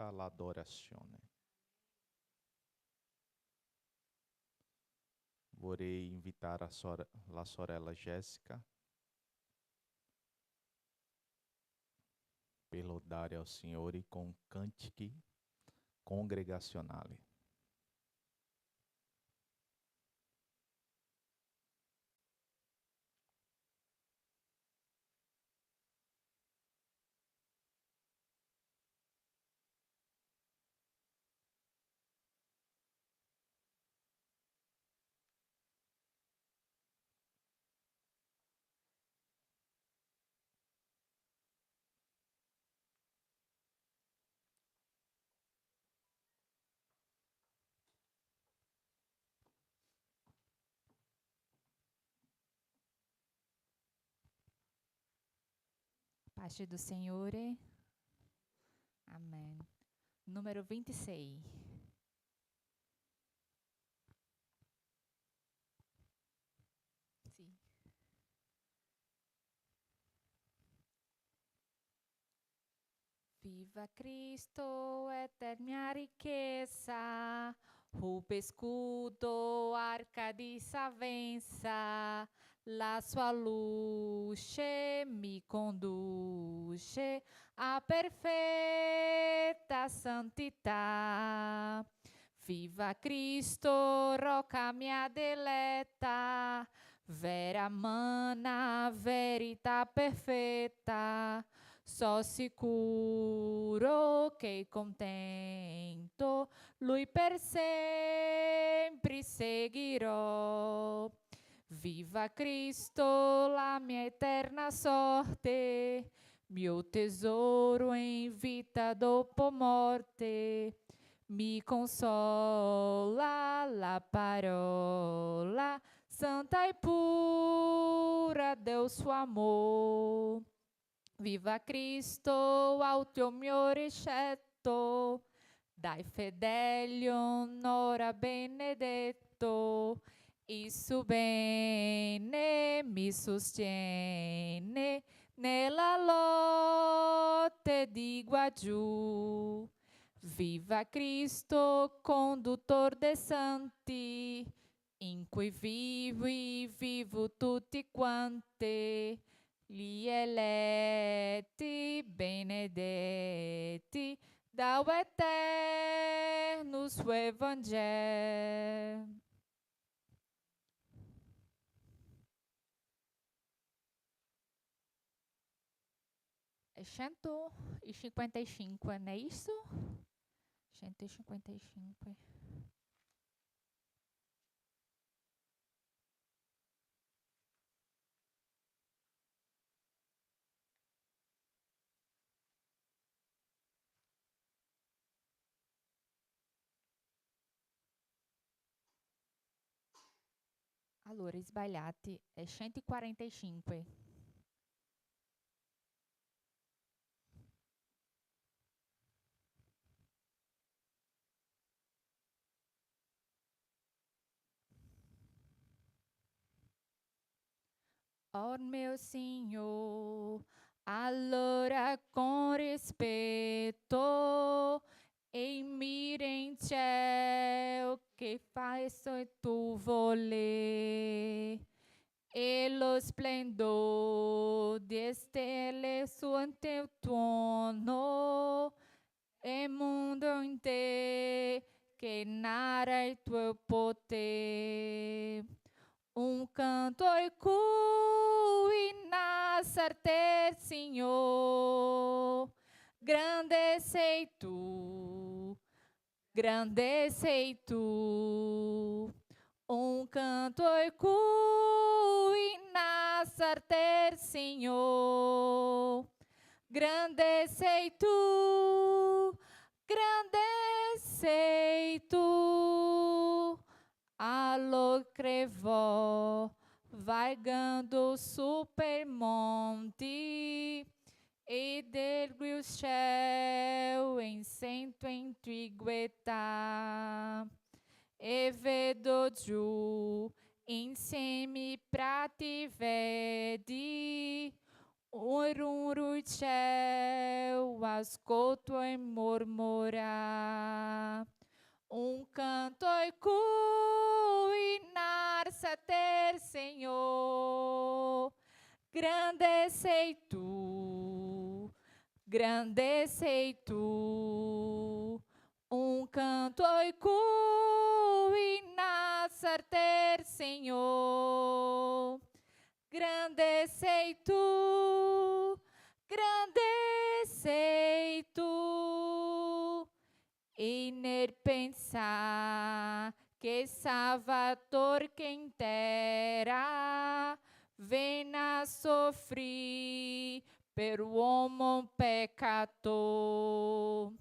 tutta l'adorazione. Vorrei invitare la sorella Jéssica per lodare ao Signore com cantichi congregazionali. Pace do Senhor. Amém. Número 26. Sim. Viva Cristo, eterna riqueza, rupe escudo, arca di salvezza, la sua luce mi conduce a perfeita santità. Viva Cristo, roca mia deleta, vera mana, verità perfetta. Só sicuro che contento lui per sempre seguirò. Viva Cristo, la mia eterna sorte, mio tesouro em vita dopo morte. Mi consola la parola santa e pura, Deus suo amor. Viva Cristo, alto mio ricetto, dai fedeli onora benedetto, isso bene mi sostiene nella lotte di guaggiù. Viva Cristo, conduttor dei santi, in cui vivo e vivo tutti quanti. Gli eletti benedetti dal eterno suo Evangelho. É 155, não é isso? 155. Allora, sbagliati, è 145. Oh meu Senhor, allora con rispetto e mira in cielo che fai il tuo voler e lo splendor di stelle su ante il trono e mondo in te che narra il tuo potere. Um canto e cui nascer, Senhor, grande sei tu, grande sei tu. Um canto e cui nascer, Senhor, grande sei tu, grande sei tu. Allo crevò, vaigando super monte, e dergue o céu em cento antiguità, e vedo giù insieme pra ti vedi Ururu céu, ascolto e murmurar. Canto e cuinar-se ter, Senhor. Grande sei tu, grande sei tu. Canto e cuinar-se ter, Senhor. Grande sei tu, grande sei tu. E nel pensar que Salvador quem terá vem a sofrer per uomo peccator.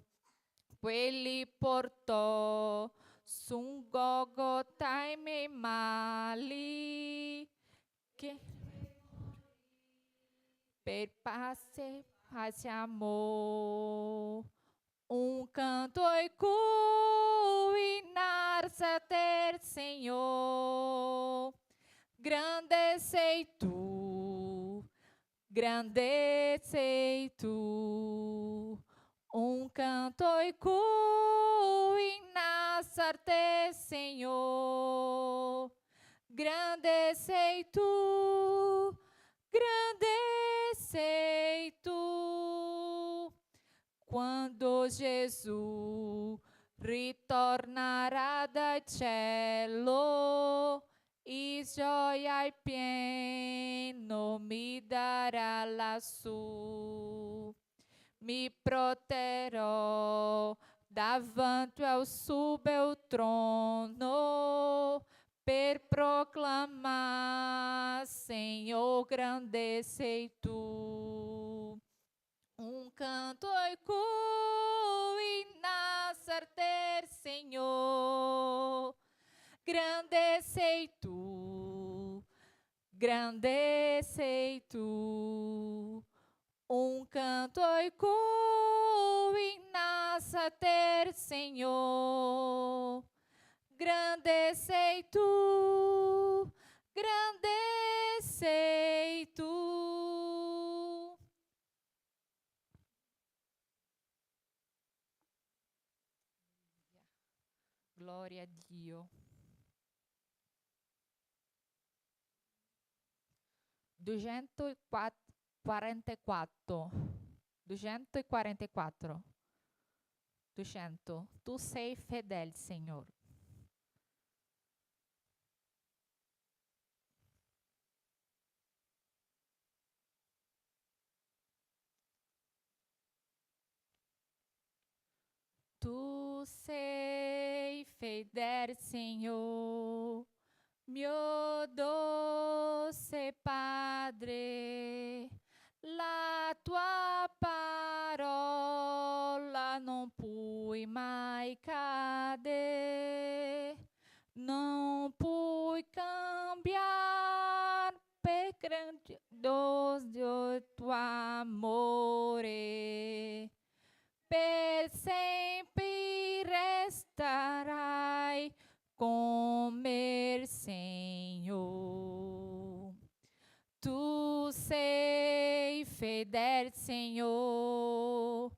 Ele portou su Golgotha e me mali que per pace amor. Canto e cuinar-se a ter, Senhor. Grande sei tu, grande sei tu. Canto e cuinar-se a ter, Senhor. Grande sei tu, grande sei tu. Quando Jesus ritornerà dal cielo, e gioia pieno mi darà lassù. Mi proterò davanti ao suo bel trono per proclamar, Senhor, grande sei tu. Canto e cuinar-se ter, Senhor. Grande sei tu, grande sei tu. Canto e cuinar-se ter, Senhor. Grande sei tu, grande sei tu. Glória a Dio. 244. 244. 200. Tu sei fedele, Senhor. Tu sei fedele, Senhor, meu doce Padre. La tua parola non puoi mai cadere, non puoi cambiare per grandioso il tuo amore. Per sempre restarai come il Senhor. Tu sei fedele, Senhor.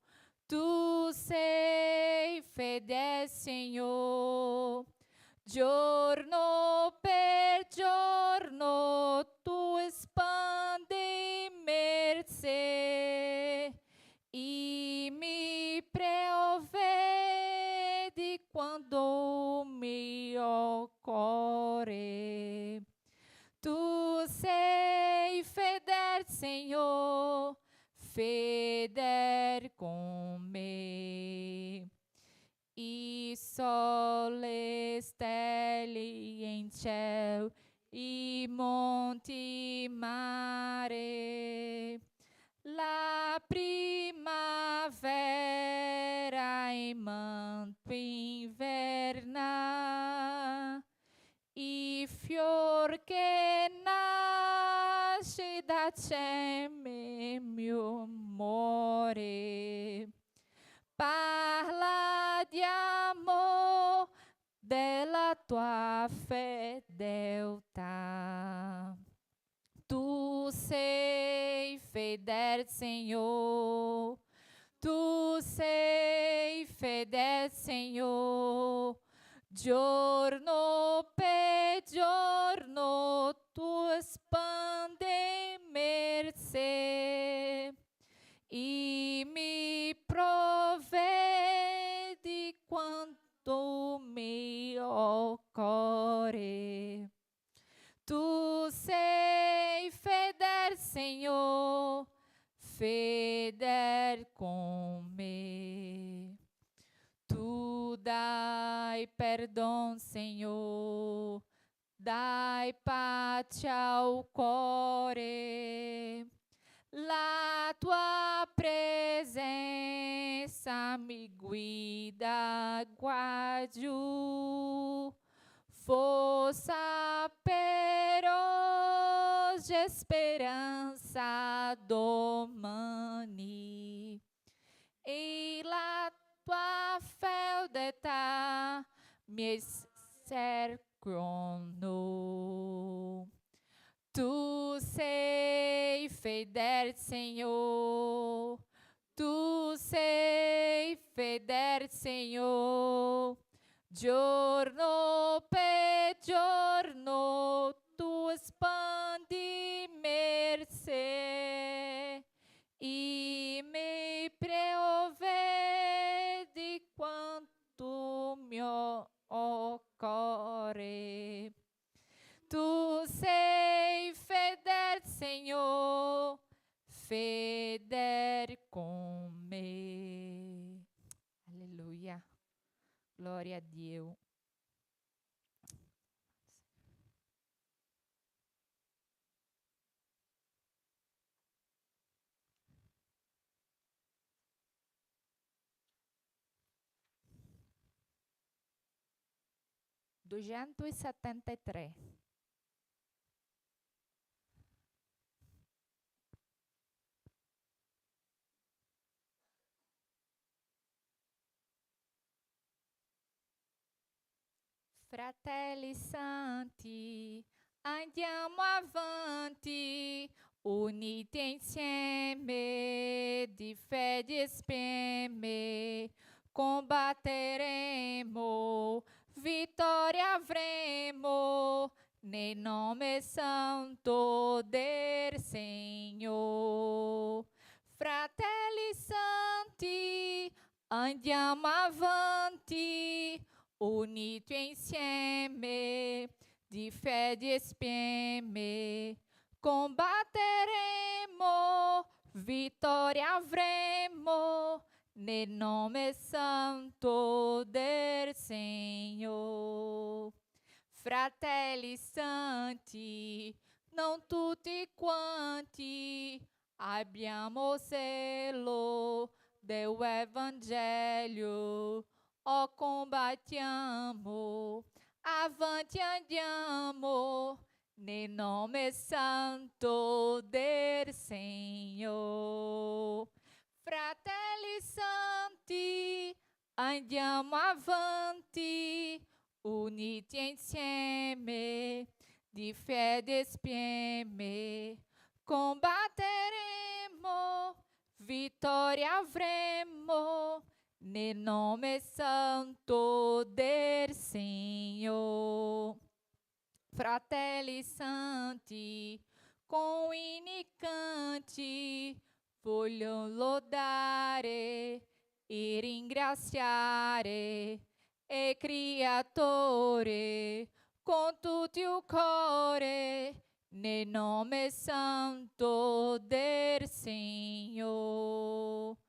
Tu sei fedele, Senhor. Giorno per giorno tu espandi mercé e mi preovedi quando mi occorre. Tu sei fedele, Senhor, fedele com me. E sole, stelle em cielo e monte mare. La primavera e manto inverna. E fior che nasce da ceme mio amore. Parla di amor della tua fedeltà. Tu sei fedele, fedele, Senhor. Tu sei fedele, Senhor. Giorno per giorno tu espande mercé e mi provvedi quanto mi occorre. Tu sei fedele, Senhor, fedele com me. Tu dai perdão, Senhor, dai pace ao cuore. La tua presença me guida qua giù. Força per hoje, esperança domani. E la tua fedeltà mi cercano. Tu sei fedele, Senhor. Tu sei fedele, Senhor. Giorno per giorno tu espandi mercé e me provvedi quanto mi occorre. Tu sei fedele, Senhor, fedele com me. Aleluia. Glória a Deus. Duzentos e 73. Fratelli santi, andiamo avanti, uniti insieme, di fede espreme, combatteremo, vittoria avremo, nel nome santo del Signore. Fratelli santi, andiamo avanti, uniti insieme, di fede espreme, combatteremo, vittoria avremo, nel nome santo del Signore. Fratelli santi, non tutti quanti abbiamo zelo del Evangelho. Oh, combattiamo, avanti andiamo, nel nome santo del Signore. Fratelli santi, andiamo avanti, uniti insieme, di fede espreme, combatteremo, vittoria avremo, nel nome santo del Signore. Fratelli santi, com inni canti, voglio lodare e ringraziare e Creatore con tutto il cuore, nel nome santo del Signore.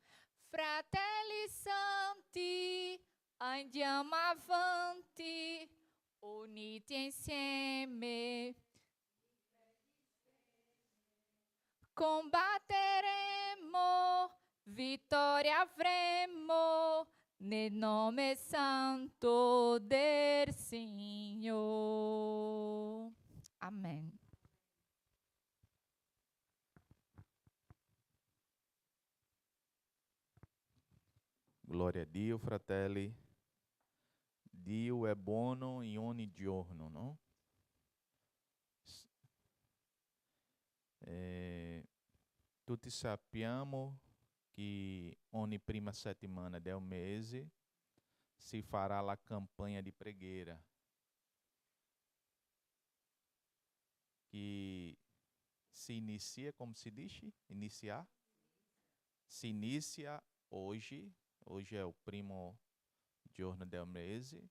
Fratelli santi, andiamo avanti, uniti insieme, combatteremo, vittoria avremo, nel nome santo del Signore. Amen. Glória a Dio, fratelli. Dio è buono in ogni giorno, no? tutti sappiamo che ogni prima settimana del mese si farà la campanha di preghiera, que se inicia, como se diz? Iniciar? Se inicia hoje. Hoje é o primo giorno del mese.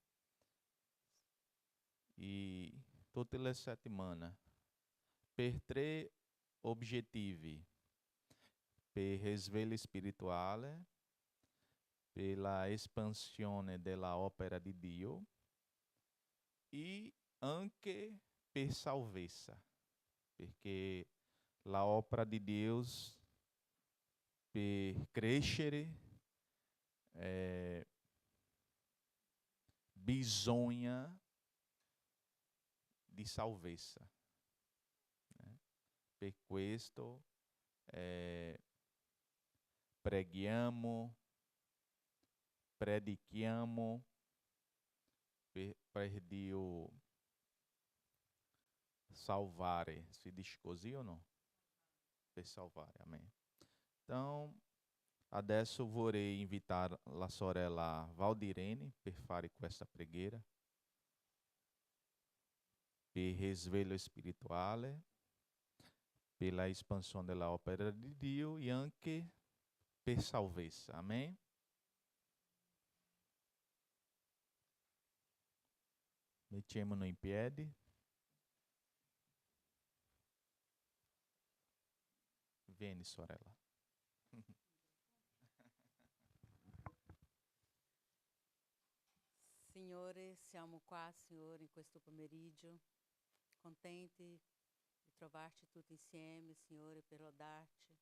E tutte le settimane. Per 3 obiettivi. Per risveglio spirituale, per la espansione della opera di Dio e anche per salvezza. Perché la opera di Deus per crescere bisogna di salvezza. Per questo preghiamo, predichiamo per Dio salvare. Se diz così ou não? Per salvare, amém. Então, adesso vorrei invitar la sorella Valdirene per fare questa preghiera, per risveglio spirituale, per la espansione della opera di Dio e anche per salvezza, amém? Mettiamoci in piedi. Vieni, sorella. Signore, siamo qua, Signore, in questo pomeriggio, contenti di trovarci tutti insieme, Signore, per lodarti,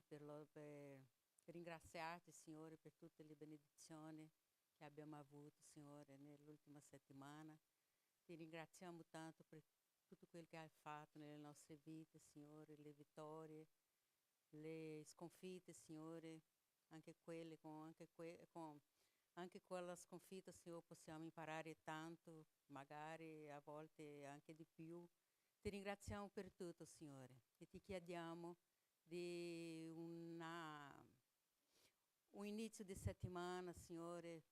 per ringraziarti, Signore, per tutte le benedizioni che abbiamo avuto, Signore, nell'ultima settimana. Ti ringraziamo tanto per tutto quello che hai fatto nelle nostre vite, Signore, le vittorie, le sconfitte, Signore, anche quelle anche con la sconfitta, Signore, possiamo imparare tanto, magari a volte anche di più. Ti ringraziamo per tutto, Signore, e ti chiediamo di un inizio di settimana, Signore,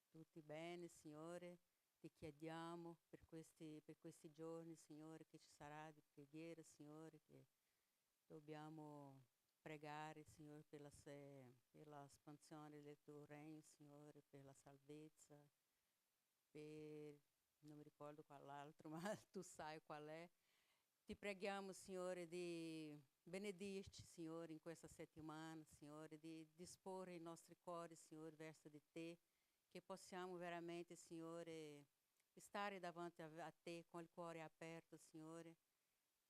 tutti bene, Signore. Ti chiediamo per questi giorni, Signore, che ci sarà di preghiera, Signore, che dobbiamo pregare, Signore, per la espansione del tuo regno, Signore, per la salvezza, non mi ricordo quell'altro, ma tu sai qual è. Ti preghiamo, Signore, di benedirci, Signore, in questa settimana, Signore, di disporre i nostri cuori, Signore, verso di te, che possiamo veramente, Signore, stare davanti a te con il cuore aperto, Signore,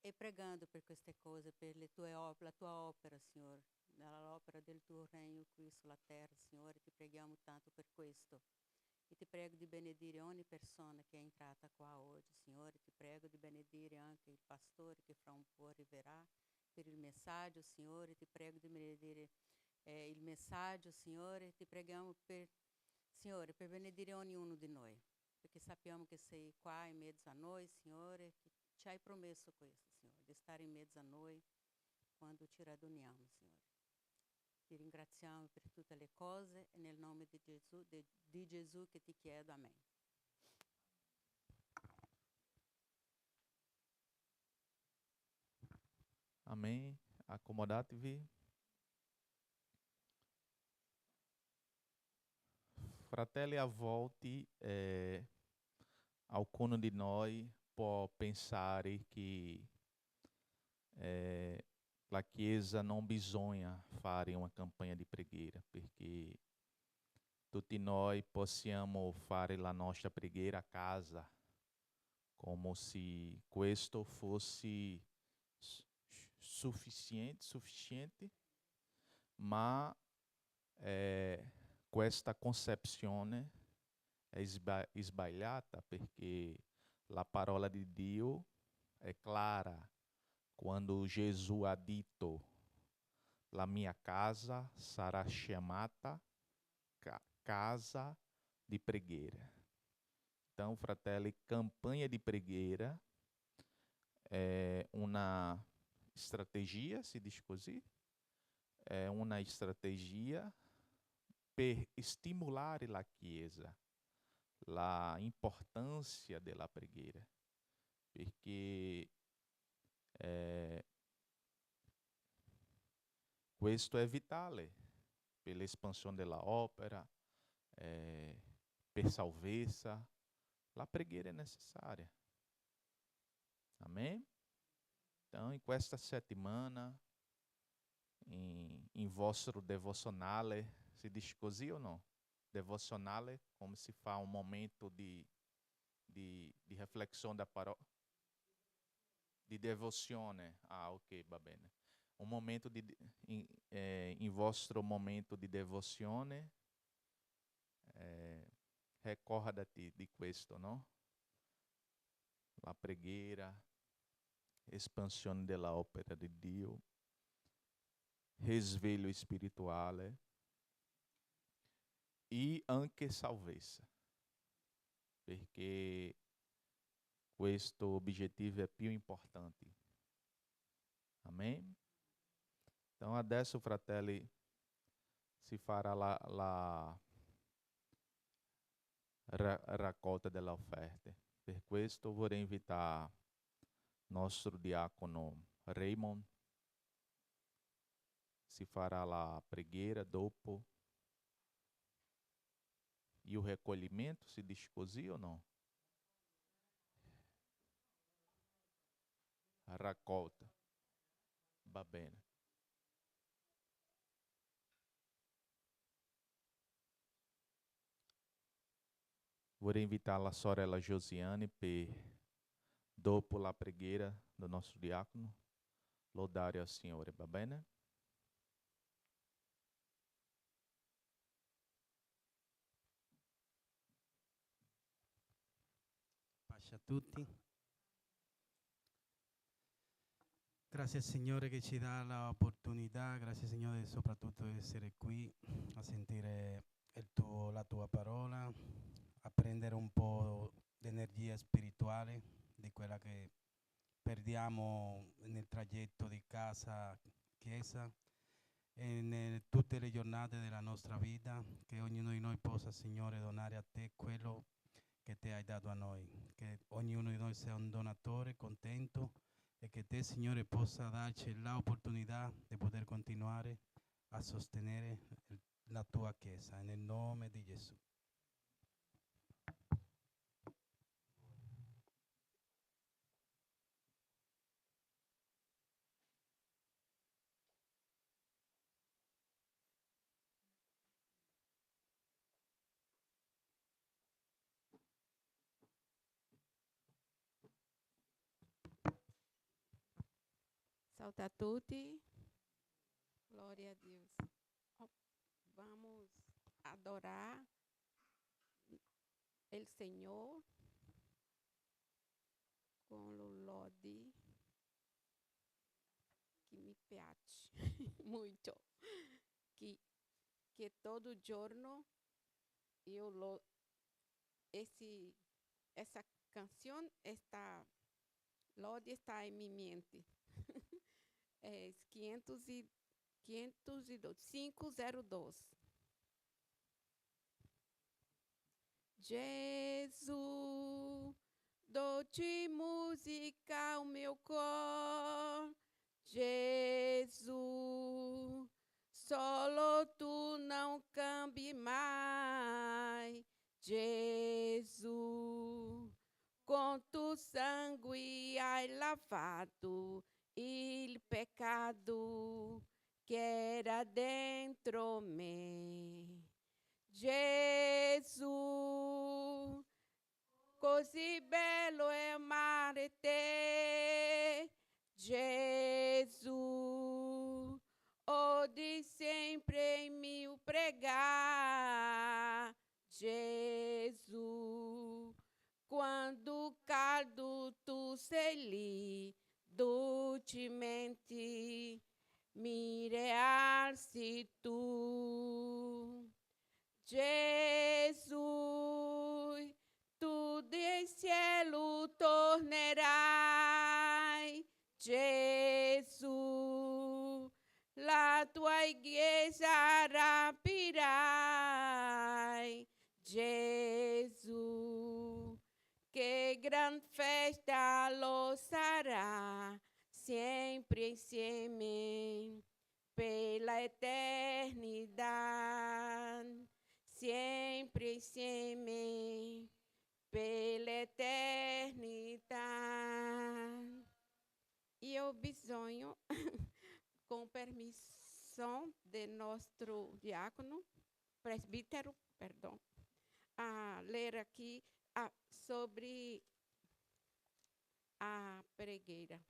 e pregando per queste cose, per la tua opera, Signore, l'opera del tuo regno qui sulla terra, Signore. Ti preghiamo tanto per questo. E ti prego di benedire ogni persona che è entrata qua oggi, Signore. Ti prego di benedire anche il pastore che fra un po' arriverà per il messaggio, Signore. Ti prego di benedire il messaggio, Signore. Ti preghiamo Signore, per benedire ognuno di noi, perché sappiamo che sei qua in mezzo a noi, Signore, che ci hai promesso questo, Signore, di stare in mezzo a noi quando ci raduniamo, Signore. Ti ringraziamo per tutte le cose e nel nome di Gesù che ti chiedo, amen. Amém. Accomodatevi. Fratelli, a volte alcuno di noi può pensare che la Chiesa non bisogna fare una campagna di preghiera, perché tutti noi possiamo fare la nostra preghiera a casa, come se questo fosse sufficiente, ma questa concezione è sbagliata, perché la parola di Dio è clara. Quando Gesù ha detto la mia casa sarà chiamata casa di preghiera. Então, fratelli, campanha de preghiera é uma estratégia, se diz così, é uma estratégia per stimolare la Chiesa, la importância della preghiera, perché questo è vitale per l'espansione della opera, per salvezza. La preghiera è necessaria. Amém? Então, em questa settimana, em vostro devocionale, si dice così o no? Devocionale, como se fa um momento de reflexão da parola. Di devozione. Ah, ok, va bene. Un momento in vostro momento di devozione, ricordati di questo, no? La preghiera, espansione della opera di Dio, risveglio spirituale e anche salvezza, perché questo obiettivo è più importante. Amém? Então, adesso, fratelli, si farà la raccolta delle offerte. Per questo vorrei invitare nostro diacono Raymond. Si farà la preghiera dopo. E o recolhimento, si dice così o no? Raccolta. Va bene. Vorrei invitare la sorella Josiane per, dopo la preghiera do nostro diacono, lodare al Signore, va bene? Pace a tutti. Grazie Signore che ci dà l'opportunità, grazie Signore soprattutto di essere qui a sentire la tua parola, a prendere un po' di energia spirituale di quella che perdiamo nel tragitto di casa, chiesa e in tutte le giornate della nostra vita, che ognuno di noi possa Signore donare a te quello che te hai dato a noi, che ognuno di noi sia un donatore contento e che te Signore possa darci l'opportunità di poter continuare a sostenere la tua Chiesa, nel nome di Gesù. Salve a tutti, glória a Deus. Vamos adorar o Senhor com o lode que me piace muito, que todo giorno essa canção lode está em minha mente. É 502. Jesus, dou-te música ao meu cor. Jesus, solo tu não cambie mais. Jesus, com tu sangue hai lavado il pecado que era dentro me. Gesù, così bello è amare te. Gesù, di sempre in mio pregar. Gesù, quando caldo tu sei lì, dolcemente mi realzi tu. Gesù, tu del cielo tornerai. gran festa los hará, siempre insieme, pela eternidad, siempre insieme, pela eternidad. E eu bisonho, com permissão de nosso diácono, presbítero, perdão, a ler aqui sobre a pregueira.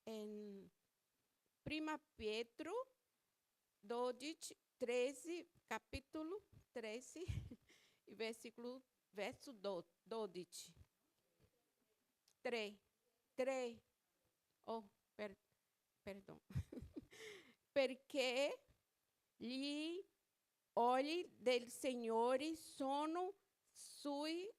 Em 1 Pedro 12, 13, capítulo 13, e verso 12. 3. Oh, perdão. Perché gli olhi del Signore sono sui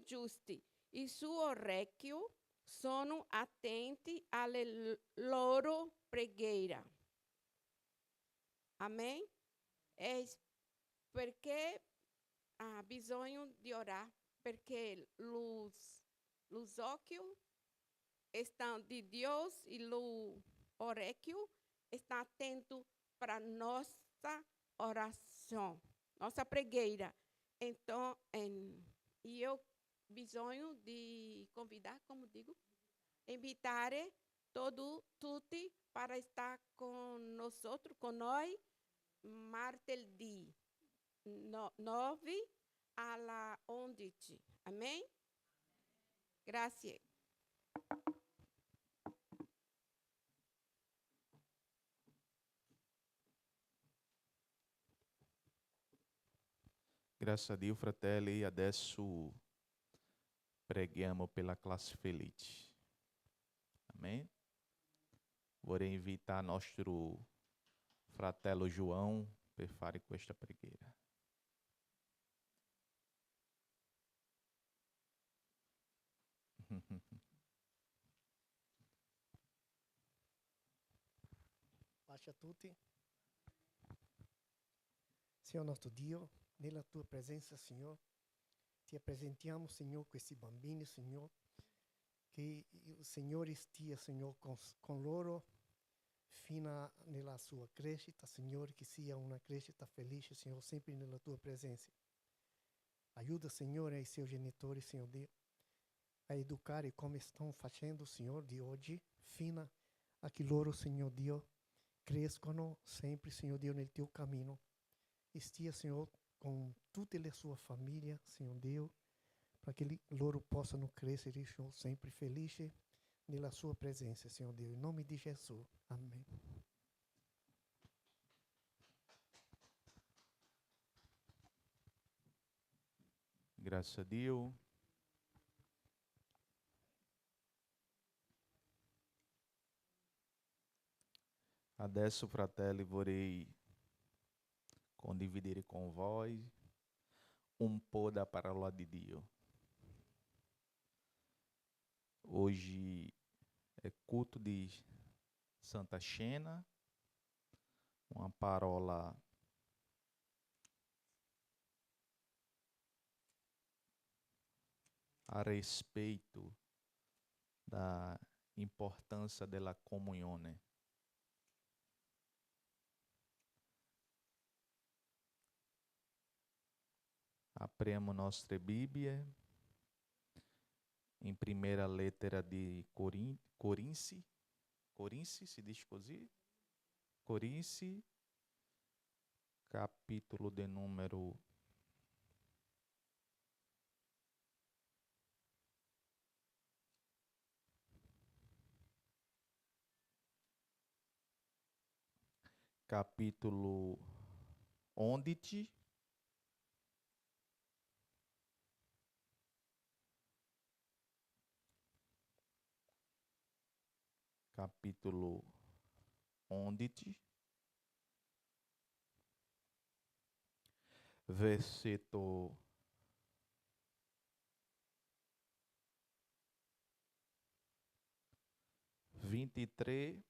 giusti, il suo orecchio sono attenti alle loro preghiere. Amém? É porque há bisogno di orar, perché os olhos estão de Deus e o orecchio está atento para nossa oração, nossa pregueira. Então, eu bisogno di convidar, como digo, invitar tutti para estar com nós, martedì 9 alla 11. Amém? Grazie. Graças a Dio, fratelli, adesso preghiamo per la classe felice. Amém? Vorrei invitar nostro fratello João per fare questa preghiera. Pace a tutti. Signor nostro Dio, nella tua presenza, Signore, ti presentiamo, Signore, questi bambini, Signore, che il Signore stia, Signore, con loro fino nella sua crescita, Signore, che sia una crescita felice, Signore, sempre nella tua presenza. Aiuta, Signore, ai seus genitori, Signor Dio, a educare come stanno facendo, Signore, di oggi, fino a che loro, Signor Dio, crescono sempre, Signor Dio, nel tuo cammino. E stia, Signor, com tutta la sua famiglia, Signor Dio, para que loro possano crescere, Signor, sempre felici nella sua presenza, Signor Dio. In nome di Gesù. Amen. Graças a Dio. Adesso, fratelli, vorrei condividere con voi un po' da parola di Dio. Hoje é culto de Santa Cena, uma parola a respeito da importância da comunhão. Apriamo nostra Bíblia em primeira letra de Corinzi, se diz così? Corinzi, capítulo de número 11. Capítulo 11, versículo 23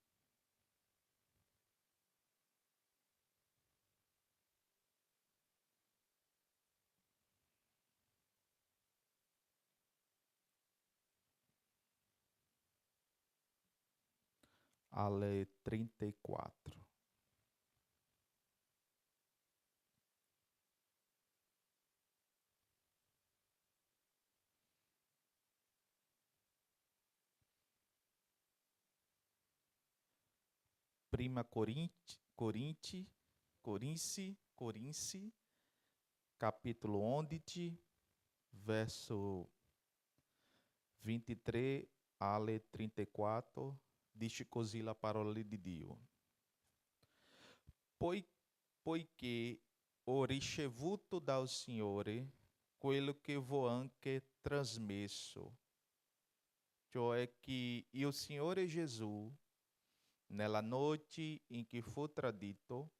Ale 34. Prima Corinci, capítulo 11, verso 23 alle 34, dice così la parola di Dio. Poiché ho ricevuto dal Signore quello che v'ho anche trasmesso, cioè che il Signore Gesù, nella notte in cui fu tradito,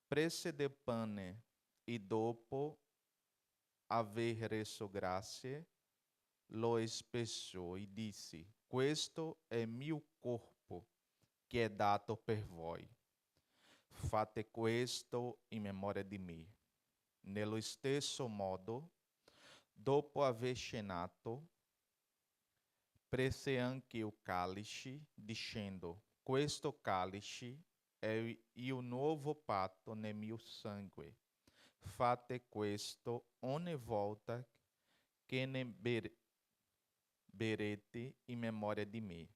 prese del pane e dopo aver reso grazie, lo spessò e disse: questo è il mio corpo che è dato per voi. Fate questo in memoria di me. Nello stesso modo, dopo aver cenato, prese anche il cálice, dicendo: questo cálice è il nuovo patto nel mio sangue. Fate questo ogni volta che ne berete in memoria di me.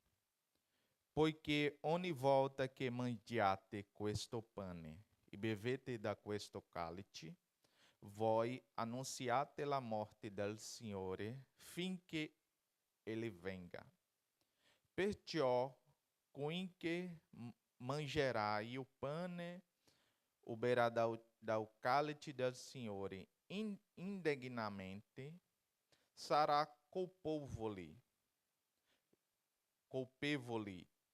Poiché ogni volta che mangiate questo pane e bevete da questo cálice, voi annunziate la morte del Signore finché Ele venga. Perciò, quinque mangerà il pane o berà dal cálice del Signore indignamente, sarà colpevole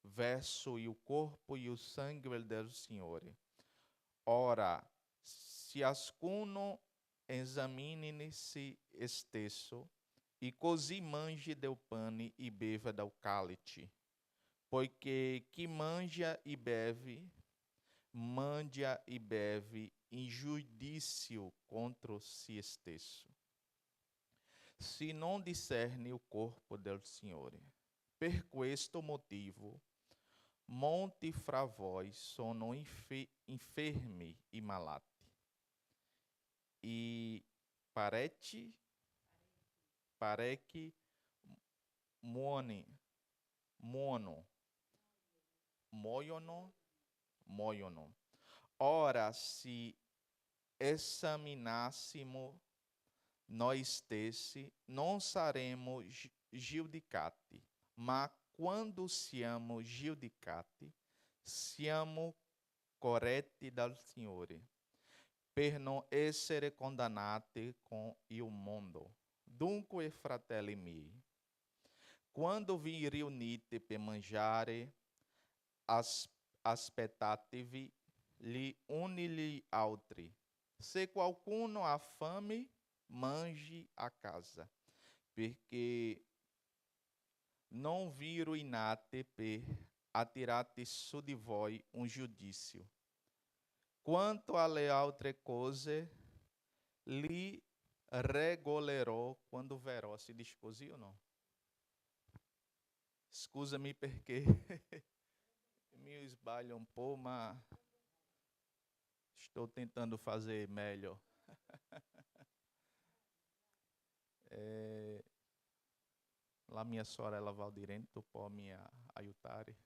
verso il corpo e il sangue del Signore. Ora, ciascuno esamine se stesso, e così mangi del pane e beva dal cálice. Poiché chi mangia e beve in giudizio contro si stesso, se non discerne il corpo del Signore. Per questo motivo, molti fra voi sono infermi e malati, e parecchi muoiono. Ora, se examinássemos nós stessi, non saremo giudicati, ma quando siamo giudicati, siamo corretti dal Signore, per non essere condannati con il mondo. Dunque, fratelli miei, quando vi riunite per mangiare, aspettatevi gli uni gli altri. Se qualcuno ha fame, mangi a casa, perché non vi ruinate per attirate su di voi un giudizio. Quanto alle altre cose, li regolerò quando verrò. Si dice così o no? Scusami perché mi sbaglio un po', ma estou tentando fazer melhor. La mia sorella Valdirene, tu può mi aiutare?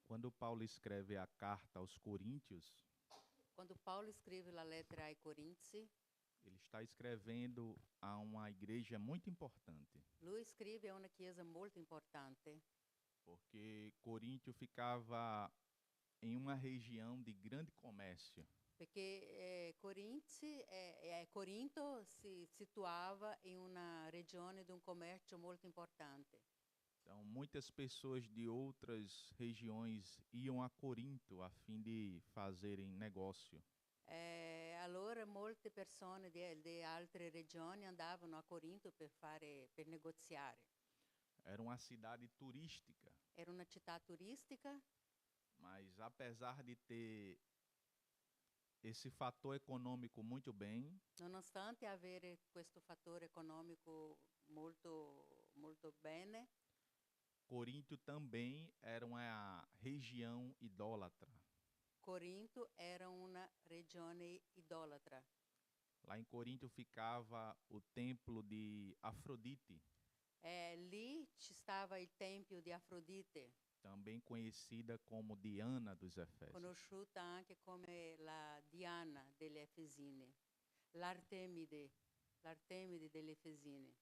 Quando Paulo escreve a carta aos Coríntios, Quando Paulo escreve a letra ai Coríntios, ele está escrevendo a uma igreja muito importante, lui scrive a una chiesa molto importante, porque Coríntio ficava em uma região de grande comércio. Perché Corinto si situava in una regione di un commercio molto importante. Então, muitas pessoas de outras regiões iam a Corinto a fim de fazerem negócio. Allora molte persone di altre regioni andavano a Corinto per negoziare. Era uma cidade turística, Era una città turistica, mas apesar de ter esse fator econômico muito bem, nonostante avere questo fattore economico molto bene, Corinto também era uma região idólatra. Corinto era una regione idolatra. Lá em Corinto ficava o templo de Afrodite, Lì ci stava il tempio di Afrodite, também conhecida como Diana dos Efésios. conosciuta anche come la Diana degli Efesini, l'Artemide degli Efesini.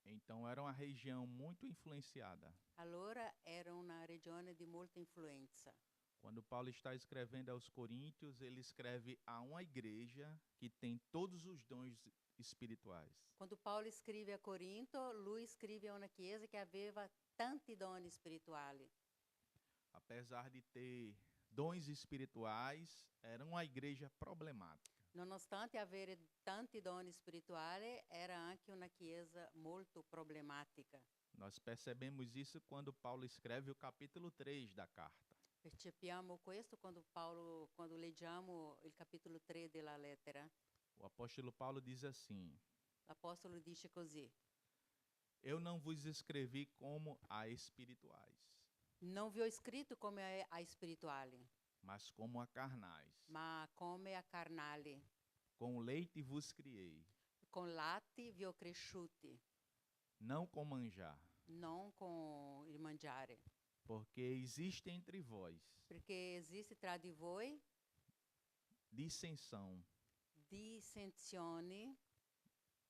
Então era uma região muito influenciada. Allora era una regione di molta influenza. Quando Paulo está escrevendo aos Coríntios, ele escreve a uma igreja que tem todos os dons espirituais. Quando Paolo scrive a Corinto, lui scrive a una chiesa che aveva tanti doni spirituali. Apesar de ter dons espirituais, era uma igreja problemática. Nonostante avere tanti doni spirituali, era anche una chiesa molto problematica. Nós percebemos isso quando Paulo escreve o capítulo 3 da carta. Percepiamo questo quando leggiamo il capitolo 3 della lettera. O apóstolo Paulo diz assim: L'apostolo dice così: Eu não vos escrevi como a espirituais, non vi ho scritto come a spirituali, mas como a carnais. ma come a carnali. Com leite vos criei, Con latti vi ho cresciuti, não com manjar, non con il mangiare. porque existe entre vós Perché esiste tra di voi dissensão. dissensioni.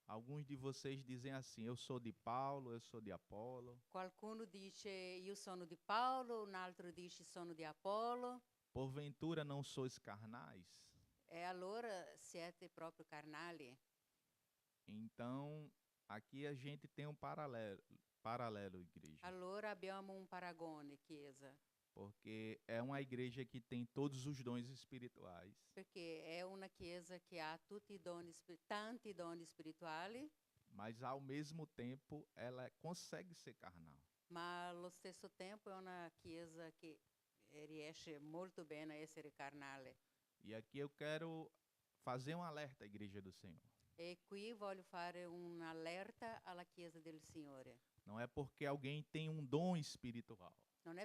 Alguns de vocês dizem assim: eu sou de Paulo, eu sou de Apolo. Qualcuno dice io sono di Paolo, un altro dice sono di Apollo. Porventura não sois carnais? E allora siete proprio carnali. Então, aqui a gente tem um paralelo, igreja. Allora abbiamo un paragone, Chiesa, Porque é uma igreja que tem todos os dons espirituais, perché è una Chiesa che ha tutti i doni, tanti doni spirituali, mas ao mesmo tempo ela consegue ser carnal. ma allo stesso tempo è una Chiesa che riesce molto bene a essere carnale. E aqui eu quero fazer um alerta à igreja do Senhor. E qui voglio fare un'allerta alla Chiesa del Signore. Não é porque alguém tem um dom espiritual Non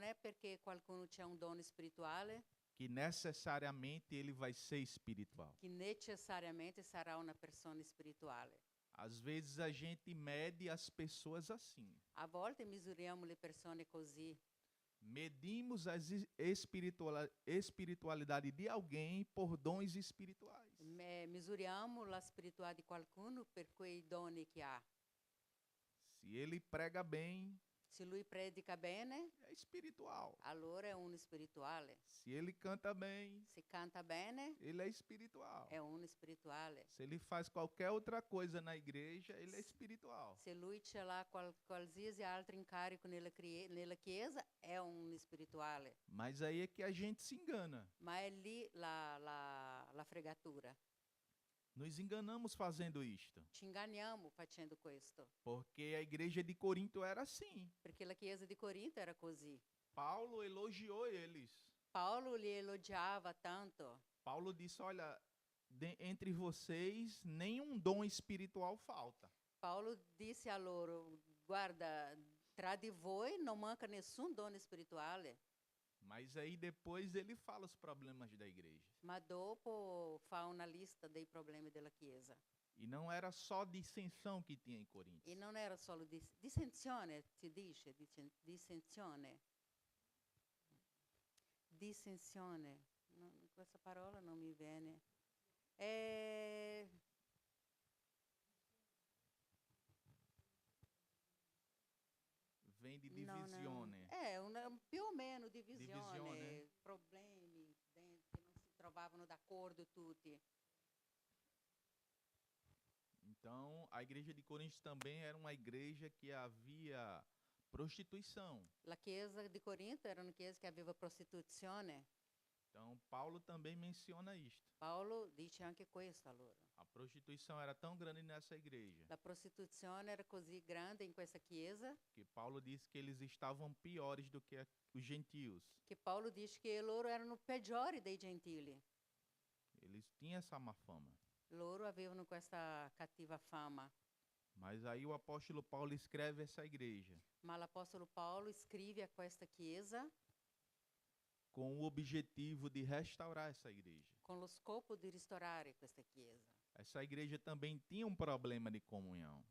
è perché qualcuno c'ha un dono spirituale que necessariamente ele vai ser espiritual. che necessariamente sarà una persona spirituale. Às vezes a gente mede as pessoas assim. A volte misuriamo le persone così. Medimos a espiritualidade de alguém por dons espirituais. Misuriamo la spiritualità di qualcuno per quei doni che ha. Se ele prega bem, Se lui predica bene, é espiritual. allora è uno spirituale. Se ele canta bem, Se canta bene, ele é espiritual. è uno spirituale. Se ele faz qualquer outra coisa na igreja, ele é espiritual. Se lui ce l'ha qualsiasi altro incarico nella chiesa, è un spirituale. Mas aí é que a gente se engana. Ma è lì la fregatura. Nos enganamos fazendo isto. Ci inganniamo facendo questo. Porque a igreja de Corinto era assim. Perché la chiesa di Corinto era così. Paulo elogiou eles. Paolo li elogiava tanto. Paulo disse, olha, entre vocês nenhum dom espiritual falta. Paolo disse a loro, guarda, tra di voi non manca nessun dono spirituale. Mas aí depois ele fala os problemas da igreja. Ma dopo fa una lista dei problemi della chiesa. E não era só dissensão que tinha em Corinto. E non era solo dissensione, si dice, dissensione. Dissensione. Questa parola non mi viene. Vem de No, no. divisione. È c'erano più o meno divisione, Divisione. problemi dentro, che non si trovavano d'accordo tutti. Então, a igreja de Corinto também era uma igreja que havia prostituição. La chiesa di Corinto era una chiesa che aveva prostituzione. Então, Paulo também menciona isto. Paolo dice anche questo allora. A prostituição era tão grande nessa igreja La prostituzione era così grande in questa chiesa que Paulo disse que eles estavam piores do que os gentios. che Paolo dice che loro erano peggiori dei gentili. Eles tinham essa má fama. Loro avevano questa cattiva fama. Mas aí o apóstolo Paulo escreve essa igreja Ma l'Apostolo Paolo scrive a questa chiesa com o objetivo de restaurar essa igreja. con lo scopo di ristorare questa chiesa. Essa igreja também tinha um problema de comunhão,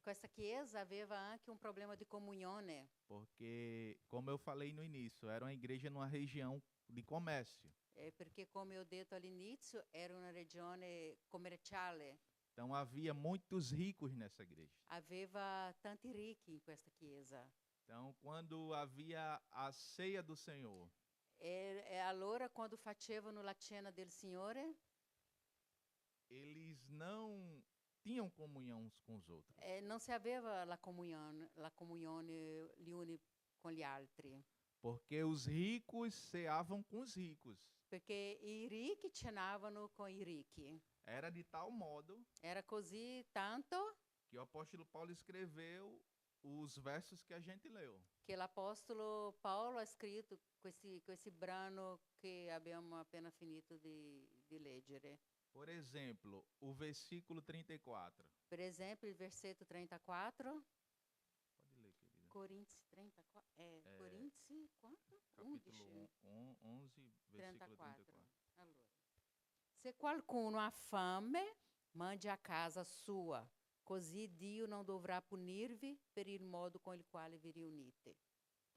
Questa chiesa aveva anche un problema di comunione, porque, como eu falei no início, era uma igreja numa região de comércio. perché come ho detto all'inizio era una regione commerciale, Então havia muitos ricos nessa igreja. aveva tanti ricchi in questa chiesa. Então, quando havia a ceia do Senhor, E allora quando facevano la cena del Signore, eles não tinham comunhão uns com os outros. non si aveva la comunione gli uni con gli altri, Porque os ricos ceavam com os ricos. perché i ricchi cenavano con i ricchi. Era de tal modo Era così tanto que o apóstolo Paulo escreveu os versos que a gente leu. che l'Apostolo Paolo ha scritto questi brano che abbiamo appena finito di leggere. Por exemplo, o versículo 34. Per esempio il versetto 34, Pode ler, querida. Corinzi 34, Corinzi quanto? Capítulo 11, 11, versículo 34. Allora, se qualcuno ha fame, mande a casa sua, così Dio non dovrà punirvi per il modo con il quale vi riunite.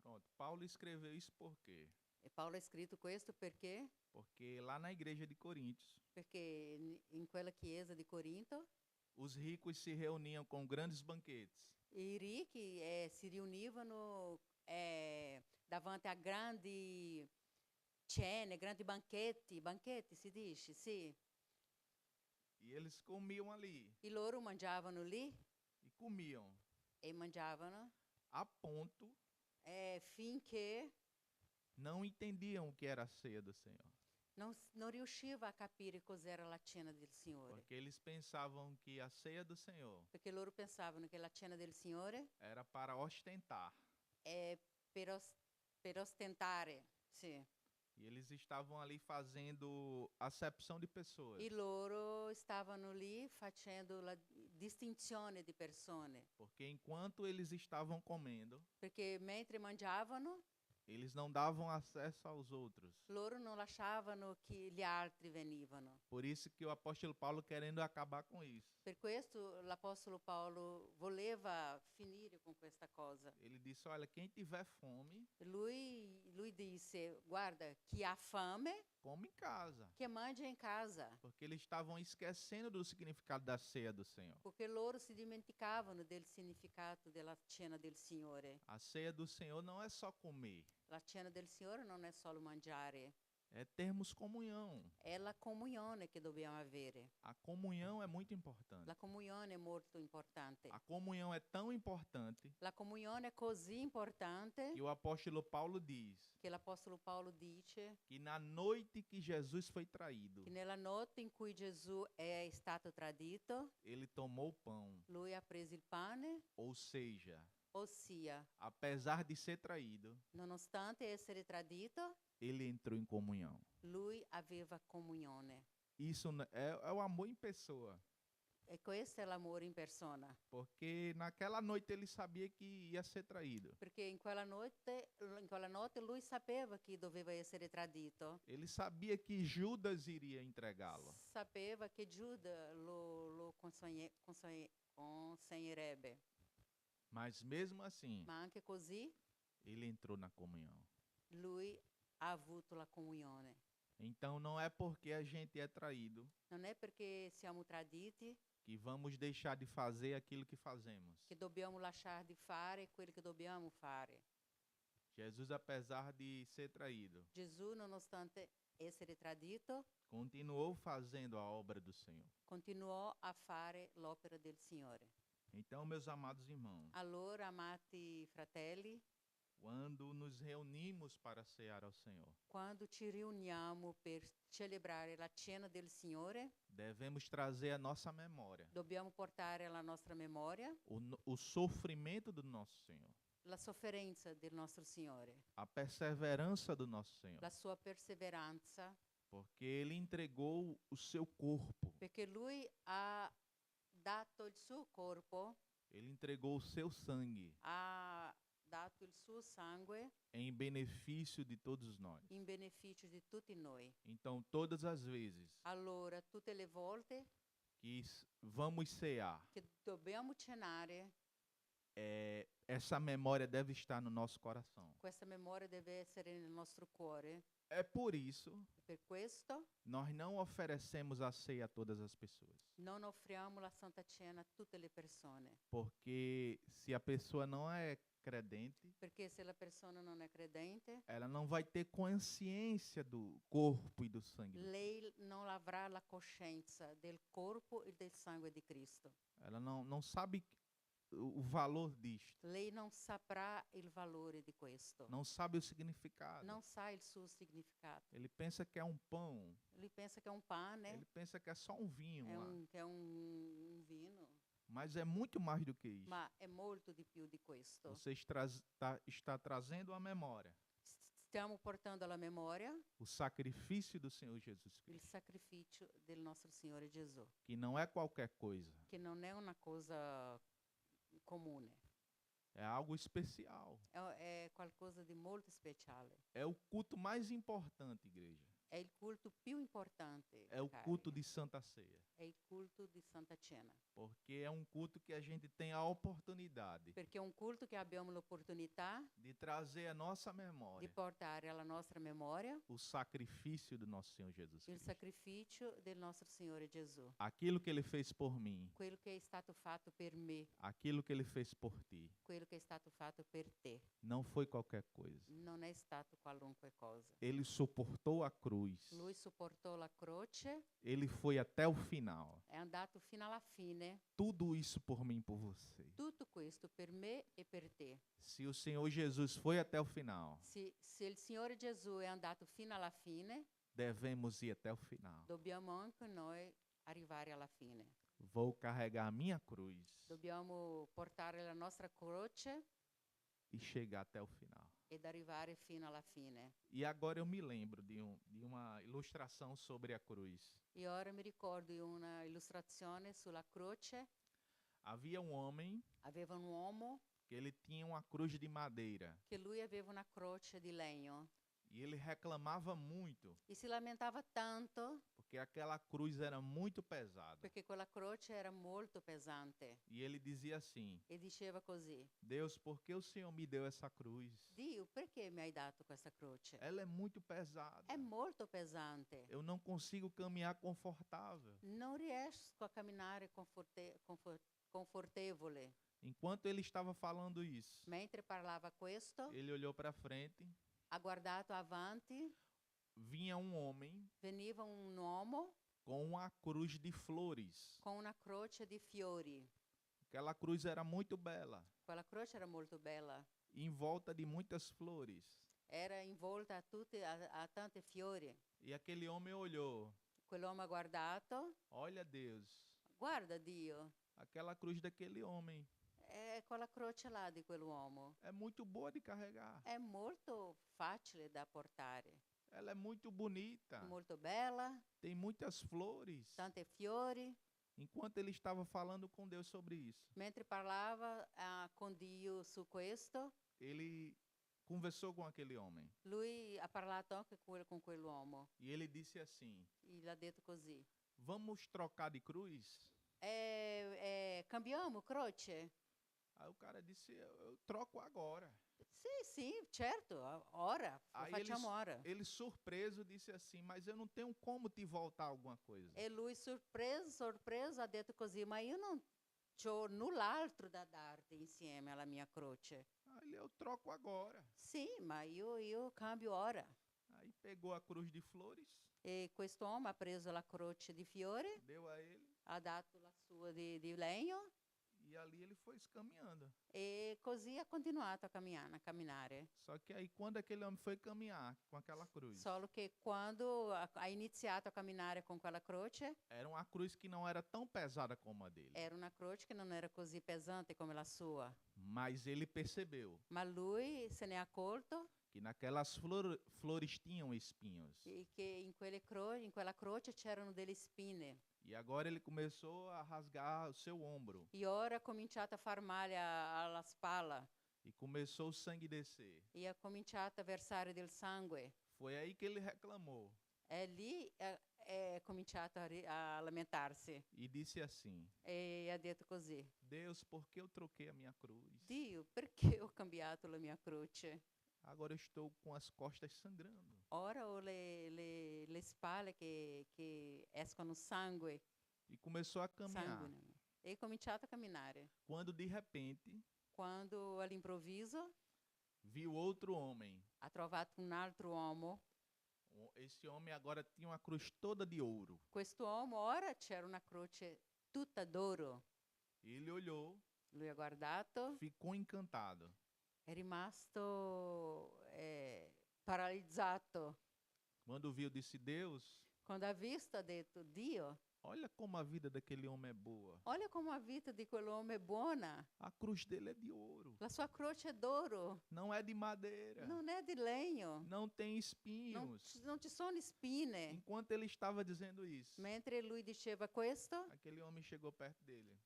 Pronto, Paulo escreveu isso por quê? E Paolo ha scritto questo perché? Porque lá na igreja de Coríntios, Perché in quella chiesa di Corinto os ricos se reuniam com grandes banquetes. i ricchi si riunivano davanti a grandi cene, grandi banchetti si dice, sì. E eles comiam ali E loro mangiavano lì e comiam e mangiavano a ponto finché não entendiam o que era a ceia do Senhor. non riusciva a capire cos'era la cena del Signore. Porque eles pensavam que a ceia do Senhor Perché loro pensavano che la cena del Signore era para ostentar. è per ostentare, sì. E eles estavam ali fazendo acepção de pessoas. E loro stavano lì facendo la distinzione di persone, Porque enquanto eles estavam comendo, perché mentre mangiavano eles não davam acesso aos outros. loro non lasciavano che gli altri venivano. Por isso que o apóstolo Paulo querendo acabar com isso. Per questo l'Apostolo Paolo voleva finire con questa cosa. Ele disse, olha, quem tiver fome, Lui disse, guarda, chi ha fame, come em casa. che mangia in casa. Porque eles estavam esquecendo do significado da ceia do Senhor. Perché loro si dimenticavano del significato della cena del Signore. A ceia do Senhor não é só comer, La cena del Signore non è solo mangiare, é termos comunhão. è la comunione che dobbiamo avere. A comunhão é muito importante. La comunione è molto importante. A comunhão é tão importante La comunione è così importante que o apóstolo Paulo diz che l'Apostolo Paolo dice que na noite que Jesus foi traído, che nella notte in cui Gesù è stato tradito, ele tomou o pão. lui ha preso il pane, Ou seja, ossia, apesar de ser traído, nonostante essere tradito, ele entrou em comunhão. lui aveva comunione. Isso é o amor em pessoa. E questo è l'amore in persona, Porque naquela noite ele sabia que ia ser traído. perché in quella notte lui sapeva che doveva essere tradito, Ele sabia que Judas iria entregá-lo. sapeva che Giuda lo consegnerebbe, Mas mesmo assim, ma anche così ele entrou na comunhão. lui ha avuto la comunione. Então não é porque a gente é traído Non è perché siamo traditi que vamos deixar de fazer aquilo que fazemos. che dobbiamo lasciare di fare quello che dobbiamo fare. Jesus, apesar de ser traído, Gesù, nonostante essere tradito, continuou fazendo a obra do Senhor. continuò a fare l'opera del Signore. Então, meus amados irmãos, Allora, amati fratelli, quando nos reunimos para cear ao Senhor, quando ci riuniamo per celebrare la cena del Signore, devemos trazer à nossa memória dobbiamo portare alla nostra memoria o sofrimento do nosso Senhor, la sofferenza del nostro Signore, a perseverança do nosso Senhor, la sua perseveranza, porque Ele entregou o seu corpo, perché Lui ha dato il suo corpo, Ele entregou o seu sangue ha dato il suo sangue em benefício de todos nós. in beneficio di tutti noi. Então, todas as vezes Allora, tutte le volte que vamos cear, che dobbiamo cenare, essa memória deve estar no nosso coração. questa memoria deve essere nel nostro cuore. É por isso Per questo nós não oferecemos a ceia a todas as pessoas. non offriamo la Santa Cena a tutte le persone, Porque se a pessoa não é credente, perché se la persona non è credente, ela não vai ter consciência do corpo e do sangue. lei non avrà la coscienza del corpo e del sangue di Cristo. Ela não sabe o valor disto, Lei non saprà il valore di questo, não sabe o significado. non sa il suo significato. Ele pensa que é um pão, Lui pensa che è un pane, ele pensa que é só um vinho è lá. che è un vino, Mas é muito mais do que isso. ma è molto di più di questo. Você está trazendo à memória Stiamo portando alla memoria o sacrifício do Senhor Jesus il Cristo, sacrificio del nostro Signore Gesù, que não é qualquer coisa, che non è una cosa comune, é algo especial. è qualcosa di molto speciale. É o culto mais importante, igreja. È il culto più importante, É o cari. culto de Santa Ceia. È il culto di Santa Cena, Porque é um culto que a gente tem a oportunidade perché è un culto che abbiamo l'opportunità de trazer à nossa di memória portare alla nostra memoria o sacrifício do nosso Senhor Jesus il Cristo. sacrificio del nostro Signore Gesù, Aquilo que Ele fez por mim, quello che è stato fatto per me, aquilo que Ele fez por ti, quello che è stato fatto per te, não foi qualquer coisa. non è stato qualunque cosa. Ele suportou a cruz. Lui sopportò la croce, Ele foi até o final. è andato fino alla fine, Tudo isso por mim e por você. tutto questo per me e per te. Se o Senhor Jesus foi até o final, Se il Signore Gesù è andato fino alla fine, devemos ir até o final. dobbiamo anche noi arrivare alla fine. Vou carregar a minha cruz Dobbiamo portare la nostra croce e chegar até o final. ed arrivare fino alla fine. E agora eu me lembro de uma ilustração sobre a cruz. E ora mi ricordo di una illustrazione sulla croce. Havia um homem Aveva un uomo que ele tinha uma cruz de madeira che lui aveva una croce di legno e ele reclamava muito e si lamentava tanto porque aquela cruz era muito pesada. perché quella croce era molto pesante E ele dizia assim: e diceva così: Deus, por que o Senhor me deu essa cruz? Dio, perché mi hai dato questa croce? Ela é muito pesada. È molto pesante. Eu não consigo caminhar confortável. Non riesco a camminare confortevole. Enquanto ele estava falando isso, Mentre parlava questo, ele olhou para frente, ha guardato avanti, vinha um homem veniva un uomo com uma cruz de flores. con una croce di fiori. Aquela cruz era muito bela, Quella croce era molto bella, em volta de muitas flores. era involta a tanti fiori. E aquele homem olhou: Quell'uomo ha guardato, Olha, Deus, guarda Dio, aquela cruz daquele homem è quella croce là di quell'uomo. é muito boa de carregar. È molto facile da portare, Ela é muito bonita, molto bella, tem muitas flores. tanti fiori. Enquanto ele estava falando com Deus sobre isso, Mentre parlava con Dio su questo, ele conversou com aquele homem lui ha parlato anche con quell'uomo e ele disse assim: e l'ha detto così. Vamos trocar de cruz? Cambiamo croce? Aí o cara disse: Eu troco agora. Sì, certo, ora, lo Aí facciamo ora. ele surpreso disse assim: Mas eu não tenho como te voltar alguma coisa. E lui sorpreso ha detto così, ma io non c'ho null'altro da darti insieme alla mia croce. Aí eu troco agora. Sì, ma io cambio ora. Aí pegou a cruz de flores, E quest'uomo ha preso la croce di fiore, deu a ele, ha dato la sua di legno e ali ele foi caminhando. e così ha continuato a camminare. Só que aí quando aquele homem foi caminhar com aquela cruz, Solo che quando ha iniziato a camminare con quella croce, era uma cruz que não era tão pesada como a dele. era una croce che non era così pesante come la sua. Mas ele percebeu Ma lui se ne è accorto que naquelas flores tinham espinhos. e che in quella croce c'erano delle spine. E agora ele começou a rasgar o seu ombro. E ora ha cominciato a far male alla spalla E começou o sangue descer. e ha cominciato a versare del sangue. Foi aí que ele reclamou E lì è cominciato a lamentarsi e disse assim: e ha detto così: Deus, por que eu troquei a minha cruz? Dio, perché ho cambiato la mia croce? Agora eu estou com as costas sangrando. Ora ho le spalle che escono sangue. E começou a caminhar. Sangue. E cominciato a camminare. Quando de repente Quando all'improvviso viu outro homem. ha trovato un altro uomo. Esse homem agora tinha uma cruz toda de ouro. Quest'uomo ora c'era una croce tutta d'oro. Ele olhou, Lui ha guardato, ficou encantado. è rimasto paralizzato. Quando viu, disse: Deus, Quando ha visto ha detto: Dio, olha como a vida daquele homem é boa. olha como a vita di quell'uomo è buona. A cruz dele é de ouro, La sua croce è d'oro, não é de madeira, non è di legno, não tem non, espinhos. non ci sono spine. Enquanto ele estava dizendo isso, Mentre lui diceva questo, aquele homem chegou perto dele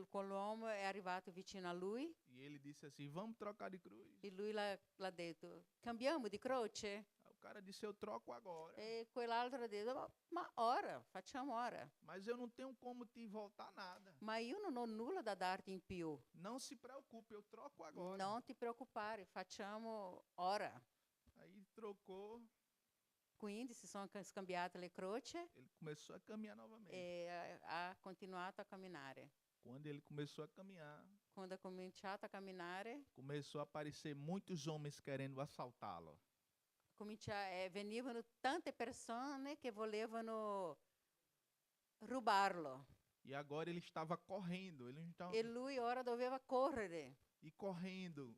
quell'uomo è arrivato vicino a lui e ele disse assim: vamos trocar de cruz. e lui l'ha detto: cambiamo di croce? Aí o cara disse: eu troco agora, E quell'altro ha detto: ma ora, facciamo ora. mas eu não tenho como te voltar nada. Ma io non ho nulla da darti in più. Não se preocupe, eu troco agora. Non ti preoccupare, facciamo ora. Aí trocou, Quindi si sono scambiate le croci ele começou a caminhar novamente. e ha continuato a camminare. Quando ele começou a caminhar, Quando ha cominciato a camminare, começou a aparecer muitos homens querendo assaltá-lo. venivano tante persone che volevano rubarlo. E agora ele estava correndo, ele não estava E lui ora doveva correre e correndo.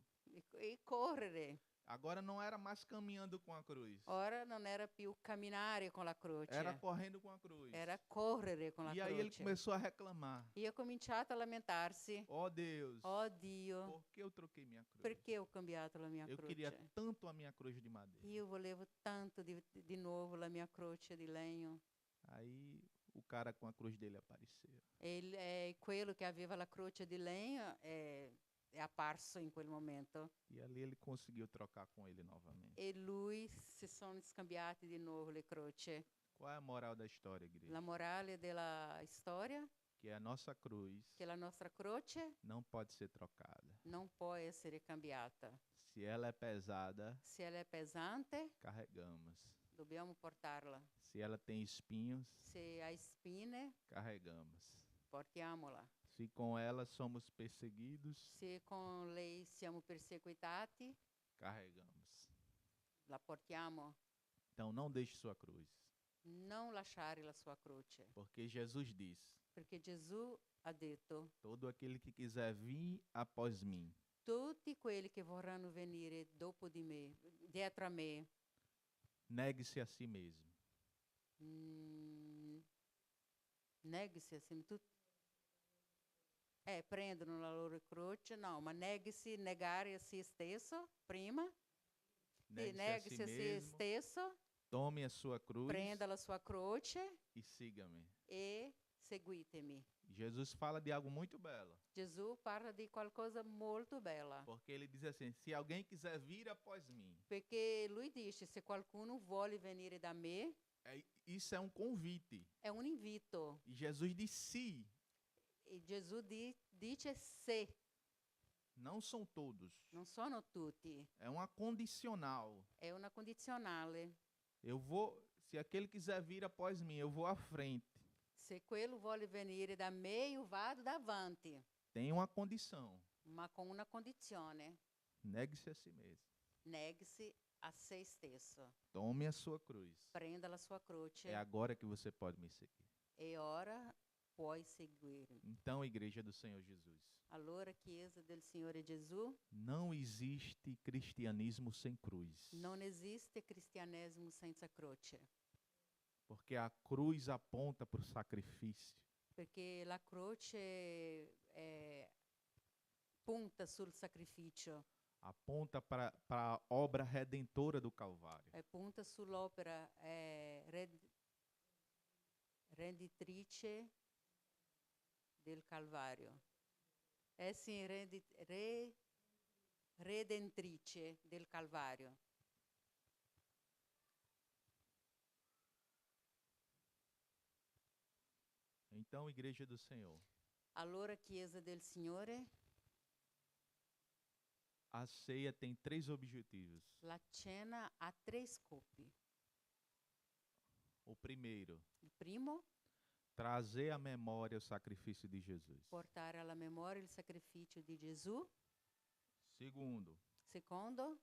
e correre. Agora não era mais caminhando com a cruz. Ora non era più camminare con la croce, Era correndo com a cruz. era correre con la E aí ele croce. começou a reclamar. E ha cominciato a lamentarsi. Ó Deus, Oh Dio, por que eu troquei minha cruz? perché ho cambiato la mia Eu queria croce? tanto a minha cruz de madeira. Io volevo tanto di nuovo la mia croce di legno. Aí o cara com a cruz dele apareceu. Quello che aveva la croce di legno è apparso in quel momento. E ali ele conseguiu trocar com ele novamente. E lui si sono scambiati di nuovo le croci. Qual é a moral da história, igreja? La morale della storia Que a nossa cruz che la nostra croce não pode ser trocada. non può essere cambiata. Se ela é pesada, Se ela è pesante, carregamos. dobbiamo portarla. Se ela tem espinhos, Se ha spine, carregamos. portiamola. Se com ela somos perseguidos, Se con lei siamo perseguitati, carregamos. la portiamo. Então não deixe sua cruz, Non lasciare la sua croce, porque Jesus disse: perché Gesù ha detto: todo aquele que quiser vir após mim, tutti quelli che vorranno venire dopo di me, dietro a me, negue-se a si mesmo. neghi-se assim, prendono la loro croce, no, ma negare a se stesso prima, Negue-se a si neghi-se a se mesmo, stesso, tome a sua cruz prenda la sua croce e siga-me. e seguitemi. Jesus fala de algo muito belo, Gesù parla di qualcosa molto bella, porque ele diz assim: se alguém quiser vir após mim, perché lui dice: se qualcuno vuole venire da me, isso é um convite. è un invito. E Jesus diz se, E Gesù dice se, não são todos. non sono tutti, É uma condicional. è una condizionale. Eu vou, se aquele quiser vir após mim, eu vou à frente. Se quello vuole venire da me, io vado davanti. tem uma condição. ma con una condizione: Negue-se a si mesmo. neghi-se a se stesso, Tome a sua cruz. prenda la sua croce É agora que você pode me seguir. e ora puoi seguirmi. Então, igreja do Senhor Jesus, Allora, Chiesa del Signore Gesù, não existe cristianismo sem cruz. non esiste cristianesimo senza croce, Porque a cruz aponta para o sacrifício. perché la croce punta sul sacrificio, Aponta para a obra redentora do Calvário. punta sull'opera renditrice del Calvario. Sì, redentrice del Calvario. Então, igreja do Senhor, Allora, Chiesa del Signore, a ceia tem 3 objetivos. la cena ha 3 scopi. O primeiro, Il primo, trazer à memória o sacrifício de Jesus. portare alla memoria il sacrificio di Gesù. Segundo, Secondo,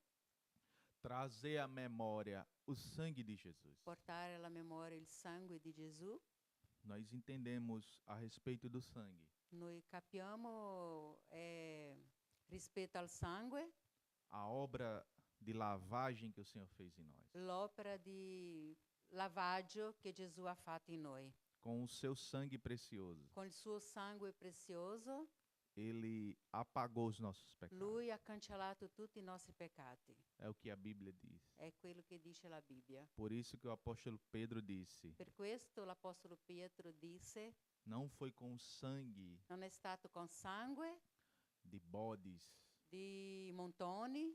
trazer à memória o sangue de Jesus. portare alla memoria il sangue di Gesù. Nós entendemos a respeito do sangue Noi capiamo rispetto al sangue a obra de lavagem que o Senhor fez em nós. l'opera di lavaggio che Gesù ha fatto in noi. Com o seu sangue precioso, Con il suo sangue prezioso, ele apagou os nossos pecados. lui ha cancellato tutti i nostri peccati. É o que a Bíblia diz. È quello che dice la Bibbia. Por isso que o apóstolo Pedro disse: Per questo l'Apostolo Pietro disse: não foi com sangue non è stato con sangue de bodes, di montoni,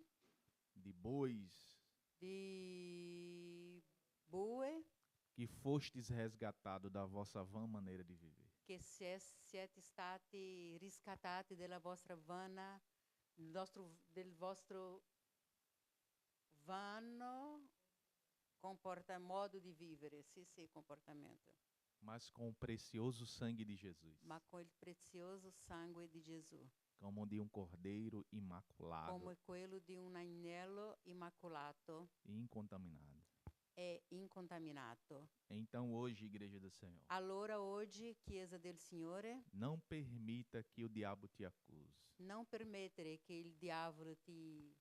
de bois, di bue, que fostes resgatado da vossa vã maneira de viver. che siete stati riscattati della vostra vana, del vostro vano modo di vivere, sì, comportamento, Mas com o precioso sangue de Jesus, ma con il prezioso sangue di Gesù, como de cordeiro imaculado come quello di un agnello immacolato e incontaminado. e incontaminato. Então hoje, igreja do Senhor, Allora oggi, Chiesa del Signore, não permita que o diabo te acuse, non permettere che il diavolo ti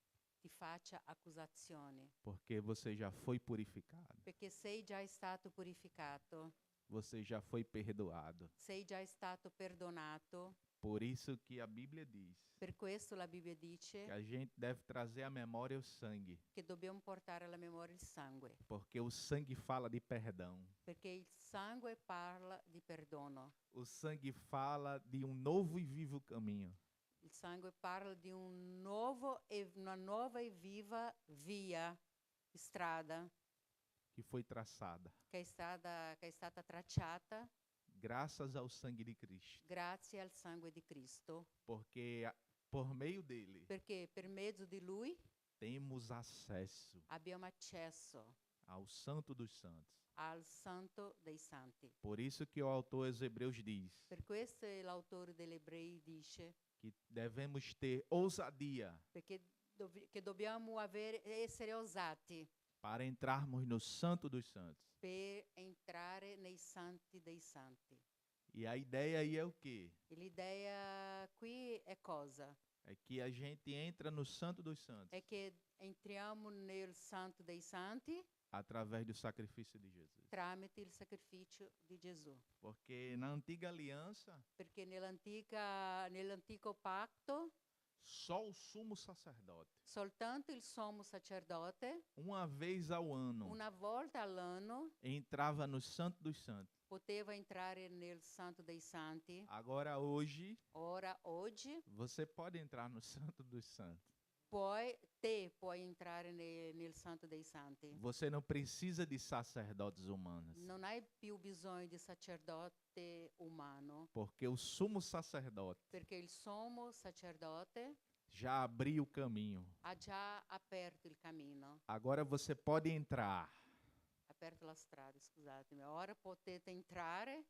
faccia accusazioni, porque você já foi purificado, perché sei già stato purificato, você já foi perdoado. sei già stato perdonato. Por isso que a Bíblia diz Per questo la Bibbia dice que a gente deve trazer à memória o sangue, che dobbiamo portare alla memoria il sangue, porque o sangue fala de perdão. perché il sangue parla di perdono. O sangue fala de novo e vivo caminho. Il sangue parla di una nuova e viva via, strada, Que foi traçada che è stata tracciata graças ao sangue de Cristo, grazie al sangue di Cristo, porque por meio dele perché per mezzo di Lui temos acesso abbiamo accesso ao Santo dos Santos. al Santo dei Santi. Por isso que o autor aos Hebreus diz Per questo l'autore degli Ebrei dice que devemos ter ousadia perché che dobbiamo essere osati para entrarmos no Santo dos Santos. per entrare nei Santi dei Santi. E a ideia aí é o quê? E l'idea qui è cosa? É que a gente entra no Santo dos Santos È che entriamo nel Santo dei Santi através do sacrifício de Jesus. tramite il sacrificio di Gesù. Porque na antiga aliança, Perché nell'antico patto só o sumo sacerdote, soltanto il sommo sacerdote uma vez ao ano, una volta all'anno entrava no Santo dos Santos. poteva entrare nel Santo dei Santi. Agora hoje, Ora, oggi, você pode entrar no Santo dos Santos. puoi entrare nel Santo dei Santi. Você não precisa de sacerdotes humanos, Non hai più bisogno di sacerdote umano, porque o sumo sacerdote perché il sommo sacerdote já abriu o caminho. ha già aperto il cammino, Agora você pode entrar aperto la strada, scusatemi. Ora potete entrare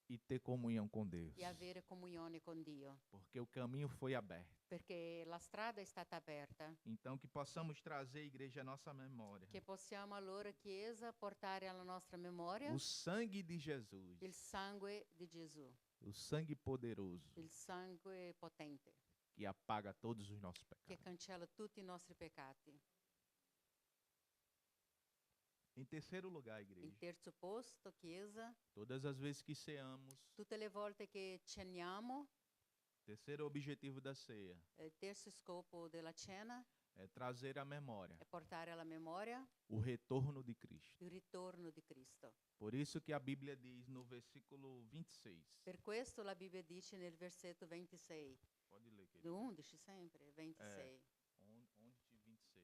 e ter comunhão com Deus. e avere comunione con Dio, Porque o caminho foi aberto. perché la strada è stata aperta, Então, que possamos trazer, igreja, à nossa memória che possiamo allora, Chiesa, portare alla nostra memoria o sangue de Jesus, il sangue di Gesù, o sangue poderoso il sangue potente, que apaga todos os nossos che pecados. cancella tutti i nostri peccati. Em terceiro lugar, In igreja, terzo posto, Chiesa, todas as vezes que ceamos, tutte le volte che ceniamo, terceiro objetivo da ceia il terzo scopo della cena é trazer à memória è portare alla memoria o retorno de Cristo. il ritorno di Cristo. Por isso que a Bíblia diz no versículo 26. Per questo la Bibbia dice nel versetto 26, Pode ler, querido. do 11 sempre, 26. 11:26. 11, 26.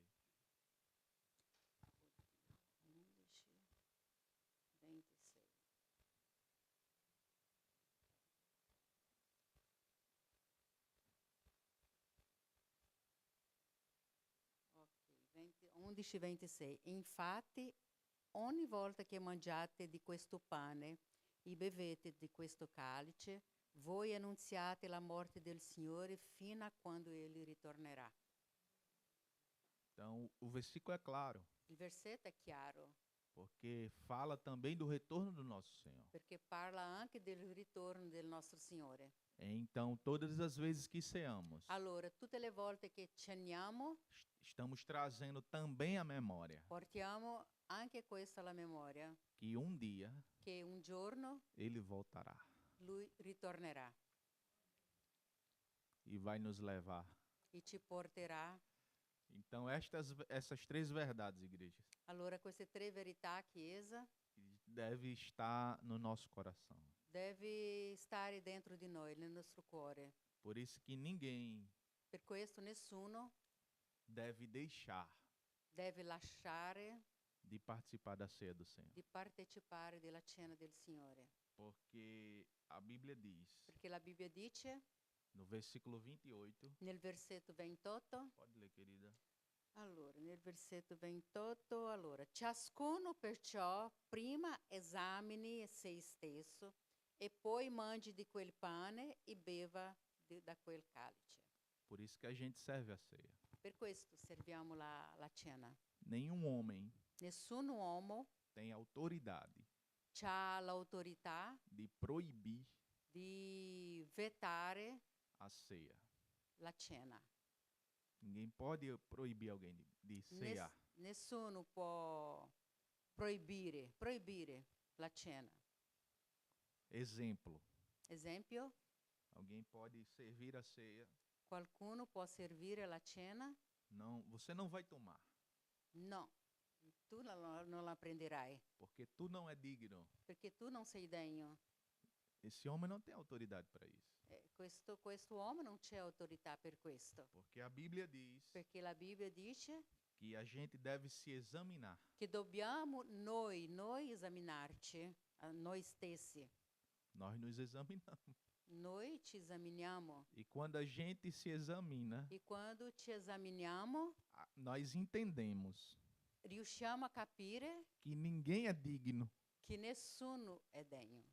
Ok, 11, 26. Infatti, ogni volta che mangiate di questo pane e bevete di questo calice, voi annunziate la morte del Signore fino a quando Ele ritornerà. Então, o versículo é claro, Il versetto è chiaro, porque fala também do retorno do nosso Senhor. perché parla anche del ritorno del nostro Signore. Então, todas as vezes que ceamos, Allora, tutte le volte che ceniamo, estamos trazendo também à memória portiamo anche questo alla memoria, que um dia che un giorno Ele voltará Lui ritornerà e vai nos levar. e ci porterà. Então, essas três verdades, igrejas, Allora, queste tre verità, Chiesa, deve estar no nosso coração. deve stare dentro di noi, nel nostro cuore. Por isso que ninguém Per questo nessuno deve deixar deve lasciare de participar da ceia do Senhor. di partecipare della cena del Signore. Porque a Bíblia diz, Perché la Bibbia dice, no versículo 28, nel versetto 28, pode ler, querida. allora, nel versetto 28, allora, ciascuno perciò prima esamini se stesso e poi mangi di quel pane e beva da quel calice. Por isso que a gente serve a ceia. Per questo serviamo la cena. Nenhum homem Nessun uomo tem autoridade ha l'autorità de proibir di vetare a ceia. la cena. Ninguém pode proibir alguém de cear. Nessuno può proibire la cena. Exemplo, Esempio, alguém pode servir a ceia. qualcuno può servire la cena? Não, você não vai tomar, No, tu non la prenderai, porque tu não é digno. perché tu non sei degno. Esse homem não tem autoridade para isso. Questo uomo non c'è autorità per questo, Porque a Bíblia diz perché la Bibbia dice que a gente deve se examinar. che dobbiamo noi esaminarci, noi stessi. Nós nos examinamos. Noi ci esaminiamo E quando a gente se examina, e quando ci esaminiamo nós entendemos riusciamo a capire que ninguém é digno. che nessuno è degno.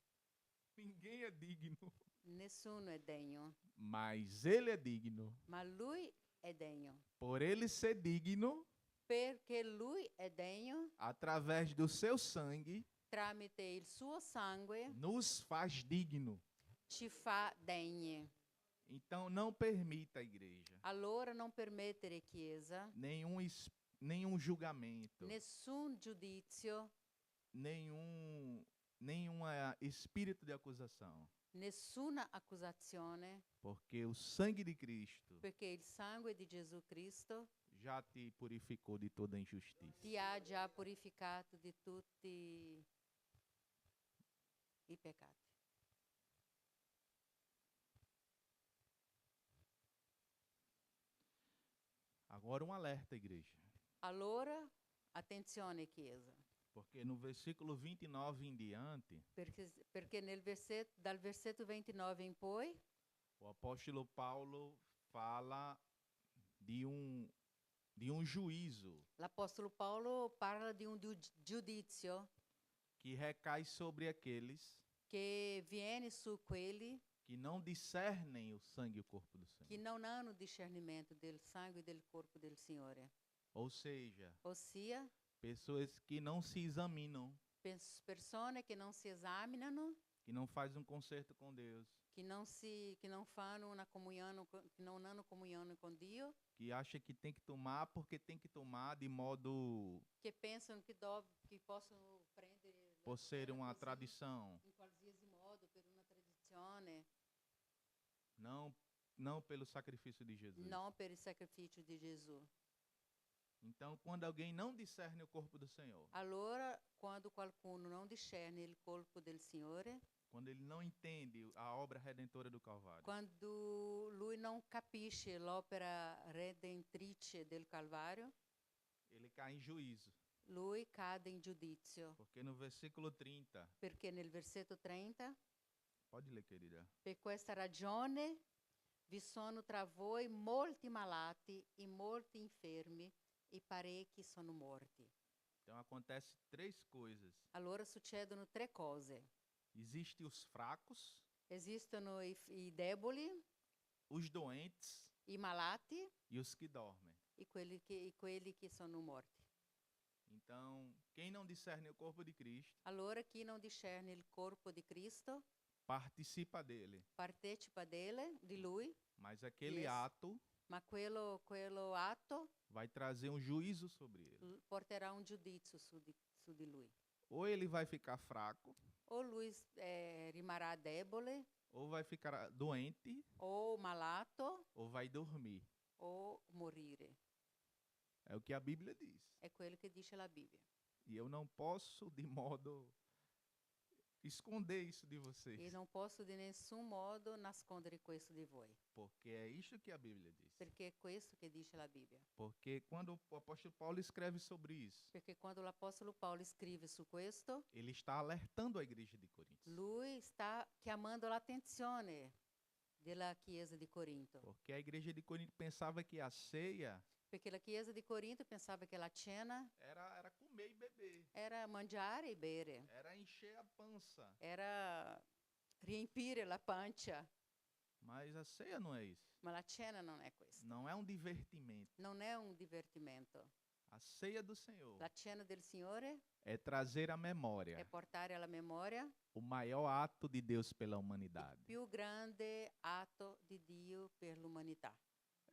Ninguém é digno. Nessuno è degno, Mas ele é digno. ma lui è degno. Por ele ser digno, Perché lui è degno, através do seu sangue, tramite il suo sangue nos faz digno. ci fa degni. Então não permita, igreja, Allora non permettere, Chiesa, nenhum julgamento, nessun giudizio, nenhum espírito de acusação, nessuna accusazione, porque o sangue de Cristo perché il sangue di Gesù Cristo já te purificou de toda injustiça. ti ha già purificato di tutti i peccati. Agora um alerta, igreja, Allora, attenzione, Chiesa, porque no versículo 29 em diante, perché dal versetto 29 in poi o apóstolo Paulo fala de um juízo l'Apostolo Paolo parla di un giudizio que recai sobre aqueles che viene su quelli que não discernem o sangue e o corpo do che Senhor. non hanno discernimento del sangue e del corpo del Signore, Ou seja, ossia pessoas que não se examinam, persone che non si esaminano, que não fazem um concerto com Deus, che non fanno una comunione, che non hanno comunione con Dio, que acha que tem que tomar porque tem que tomar de modo che pensano che possono prendere la por ser uma così, tradição, in qualsiasi modo per una tradizione, não pelo sacrifício de Jesus. non per il sacrificio di Gesù. Então, quando alguém não discerne o corpo do Senhor, Allora, quando qualcuno non discerne il colpo del Signore, quando ele não entende a obra redentora do Calvário, quando lui non capisce l'opera redentrice del Calvario, ele cai em juízo. lui cade in giudizio. Porque no versículo 30, Perché nel versetto 30, pode ler, querida. per questa ragione vi sono tra voi molti malati e molti infermi e parecchi sono morti. Então acontece três coisas. Allora succedono tre cose. Existem os fracos, Esistono i deboli, os doentes i malati e os que dormem. e quelli che sono morti. Então, quem não discerne o corpo de Cristo, Allora chi non discerne il corpo di Cristo participa dele. partecipa di lui, Mas aquele Yes. ato ma quello atto vai trazer um juízo sobre ele. porterà un giudizio su di lui. Ou ele vai ficar fraco, O lui rimarrà debole, ou vai ficar doente, o malato, ou vai dormir. o morire. É o que a Bíblia diz. È quello che dice la Bibbia. E eu não posso, de modo, esconder isso de vocês. E non posso di nessun modo nascondere questo di voi, Porque é isso que a Bíblia diz. perché è questo che dice la Bibbia. Porque quando o apóstolo Paulo escreve sobre isso, Perché quando l'Apostolo Paolo scrive su questo, ele está alertando a igreja de Corinto. lui sta chiamando l'attenzione della Chiesa di Corinto. Porque a igreja de Corinto pensava que a ceia Perché la Chiesa di Corinto pensava che la cena era comer e beber, era mangiare e bere, era encher a pança. era riempire la pancia, Mas a ceia não é isso. ma la cena non è questo. Não é um divertimento. Non è un divertimento. A ceia do Senhor La cena del Signore é trazer à è memória portare alla memoria o maior ato de Deus pela il humanidade. più grande atto di Dio per l'umanità.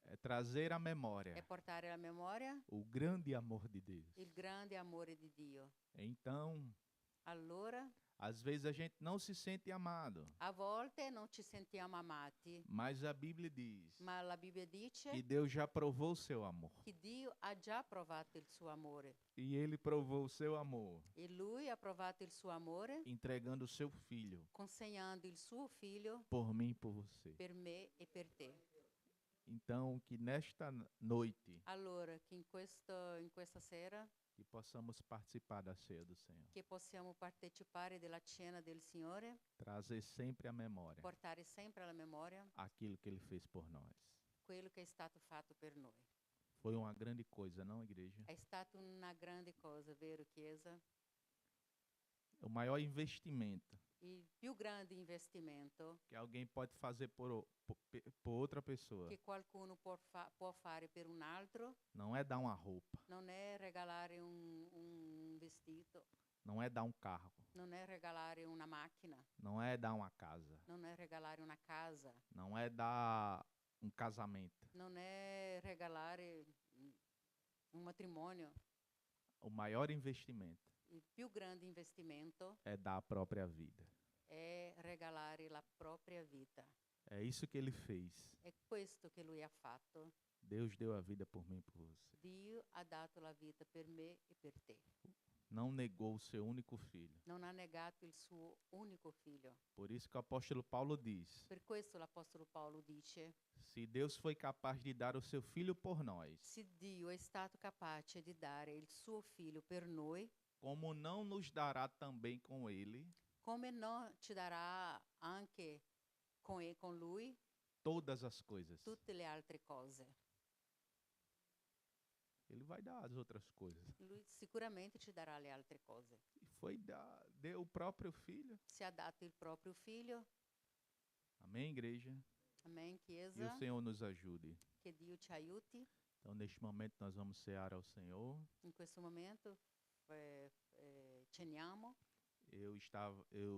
É trazer à È memória portare alla memoria o grande amor de Deus. il grande amore di Dio. Então, Allora, às vezes a gente não se sente amado, a volte non ci sentiamo amati, mas a Bíblia diz ma la Bibbia dice que Deus já provou o seu amor. che Dio ha già provato il suo amore E ele provou o seu amor e Lui ha provato il suo amore entregando o seu filho consegnando il suo figlio por mim e por você. per me e per te. Então, que nesta noite Allora, che in questa sera que possamos participar da ceia do Senhor. che possiamo partecipare della cena del Signore, Trazer sempre à memória portare sempre alla memoria aquilo que ele fez por nós. quello che è stato fatto per noi. Foi uma grande coisa, não, igreja? È stata una grande cosa, vero Chiesa? O maior investimento Il più grande investimento que alguém pode fazer por outra pessoa che qualcuno può fare per un altro não é dar uma roupa, non è regalare un vestito, não é dar um carro, non è regalare una macchina, não é dar uma casa, non è regalare una casa, não é dar um casamento. non è regalare un matrimonio. O maior investimento Il più grande investimento é dar a própria vida. è regalare la propria vita. É isso que ele fez. È questo che lui ha fatto. Deus deu a vida por mim e por você. Dio ha dato la vita per me e per te. Não negou o seu único filho. Non ha negato il suo unico figlio. Por isso que o apóstolo Paulo diz: Per questo l'Apostolo Paolo dice: se Deus foi capaz de dar o seu filho por nós, se Dio è stato capace di dare il suo figlio per noi, como não nos dará também com ele come no ci darà anche con lui todas as coisas? tutte le altre cose. Ele vai dar as outras coisas. Lui sicuramente ci darà le altre cose. E deu o próprio filho. Si ha dato il proprio figlio. Amém, igreja? Amen, E o Chiesa. Senhor nos ajude. Che Dio ci aiuti. Então, neste momento, nós vamos cear ao Senhor. In questo momento ceniamo. Eu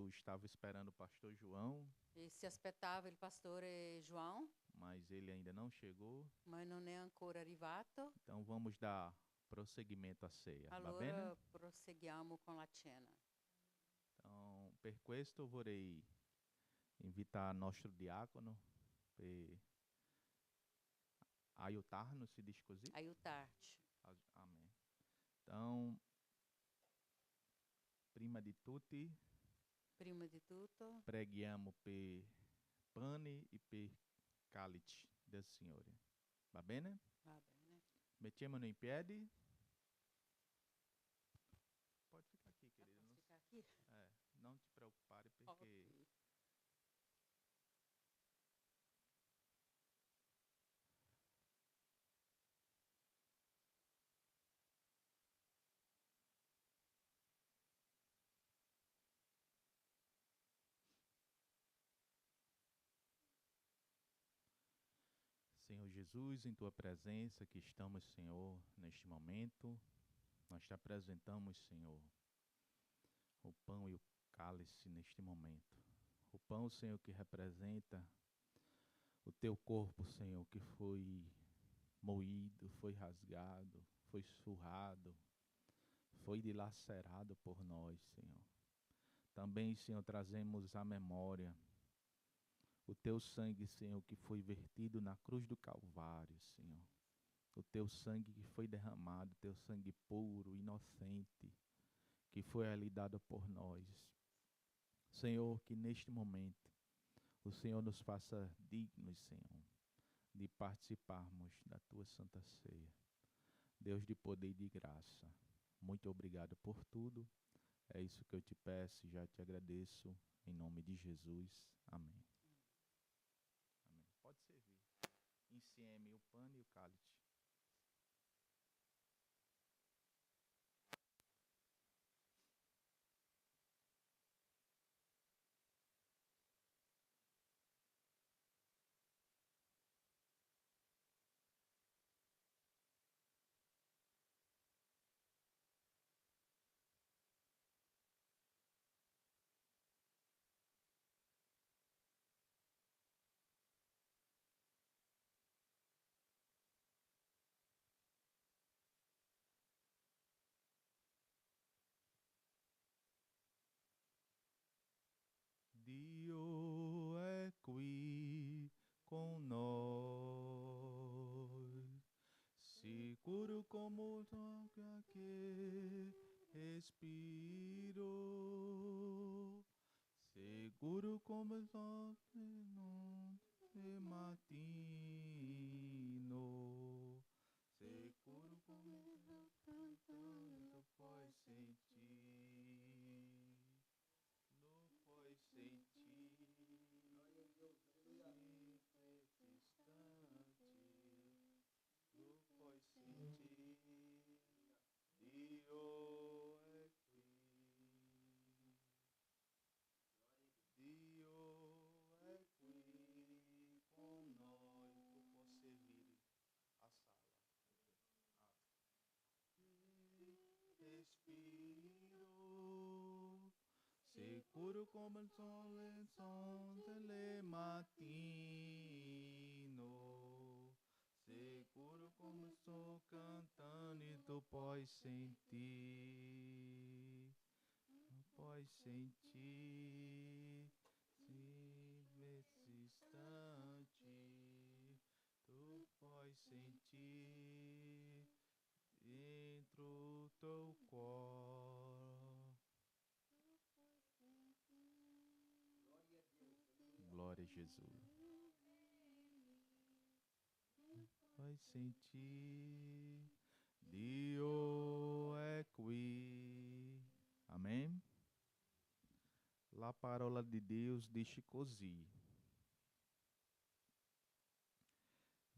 estava esperando o pastor João, E si aspettava il pastore João, mas ele ainda não chegou. ma non è ancora arrivato. Então, vamos dar prosseguimento à ceia. Va Allora bene? proseguiamo con la cena. Então, per questo vorrei invitar nostro diácono per aiutar-nos, se diz così? Aiutarci. Amém. Então, prima di tutti, Prima di tutto preghiamo per pane e per cálice del Signore. Va bene? va bene. Mettiamoci in piedi. Pode ficar aqui, querido. Posso ficar aqui? Não te preocupare perché Ok. Senhor Jesus, em Tua presença que estamos, Senhor, neste momento, nós te apresentamos, Senhor, o pão e o cálice neste momento. O pão, Senhor, que representa o Teu corpo, Senhor, que foi moído, foi rasgado, foi surrado, foi dilacerado por nós, Senhor. Também, Senhor, trazemos à memória o Teu sangue, Senhor, que foi vertido na cruz do Calvário, Senhor. O Teu sangue que foi derramado, Teu sangue puro, inocente, que foi ali dado por nós. Senhor, que neste momento o Senhor nos faça dignos, Senhor, de participarmos da Tua Santa Ceia. Deus de poder e de graça, muito obrigado por tudo. É isso que eu te peço e já te agradeço, em nome de Jesus. Amém. Amém. Pode servir. Insieme o pano e o cálice. Dio è qui con noi, sicuro come l'acqua che respiro, seguro come il sole notte mattino, sicuro come il canto puoi sentir. Lo puoi sentir in questi istanti, lo puoi sentir, Dio è qui, Dio è qui con noi, tu puoi servire a sala. Respiro, sicuro come il sole le mattino, sicuro come sto cantando e tu puoi sentir, sì, questi istanti, tu puoi sentir dentro teu cuore. Glória a Jesus. Vai sentir, Dio è qui. Amém? La parola de Deus diz così.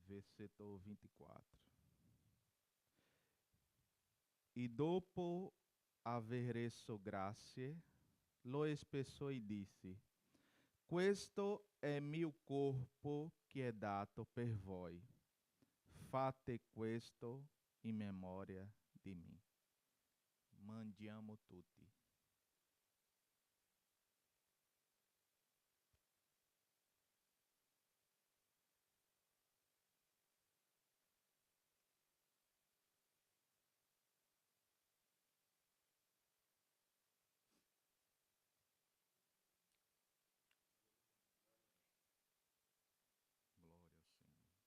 Versetto 24. E dopo aver reso grazie, lo spessò e disse: Questo è mio corpo che è dato per voi. Fate questo in memoria di me. Mangiamo tutti. Glória ao Senhor.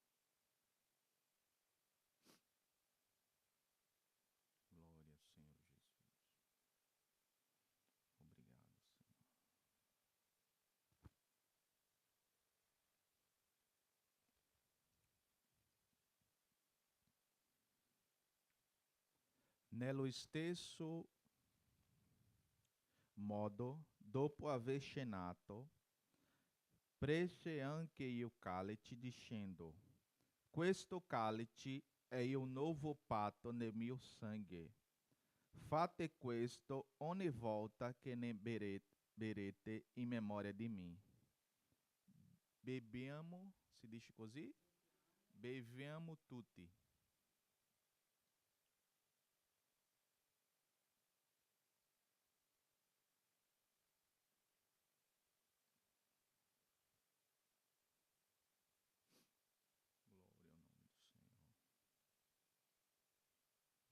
Glória ao Senhor Jesus. Obrigado, Senhor. Nello stesso modo, dopo aver cenato, prese anche il cálice dicendo: Questo cálice è il nuovo patto nel mio sangue. Fate questo ogni volta che ne berete in memoria di me. Bebiamo, si dice così? Beviamo tutti.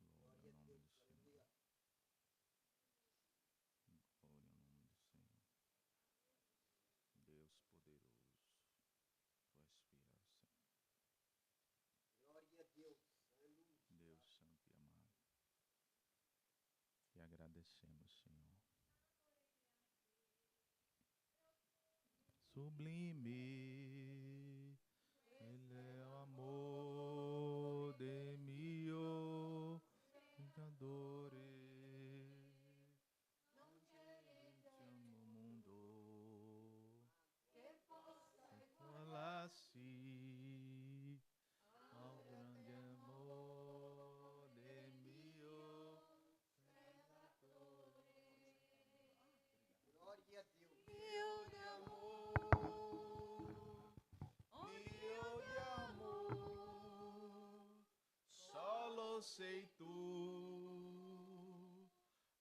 Glória ao nome do Senhor. Glória ao nome do Senhor. Glória ao nome do Senhor. Deus poderoso, tu és fiel, Senhor. Glória a Deus. Deus santo e amado. Te agradecemos, Senhor. Sublime, ele é o amor de mio pecadore. Non c'è no mundo que falasse ao grande amor de mio pecadore. Glória a Deus. Dio de amor, Dio de amor, solo sei tu,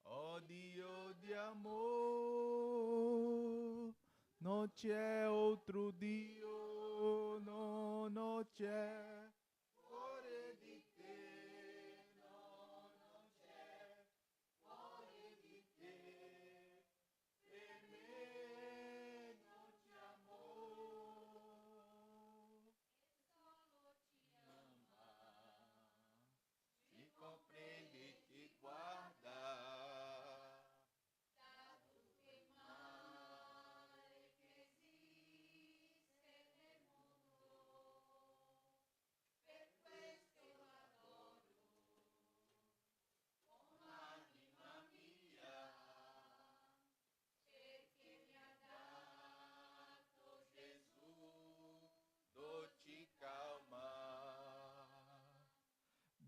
oh Dio di amor, non c'è altro Dio, no, non c'è fuori di te, no, non c'è fuori di te, per me non c'è amor, solo ti ama, ti comprende, ti guarda.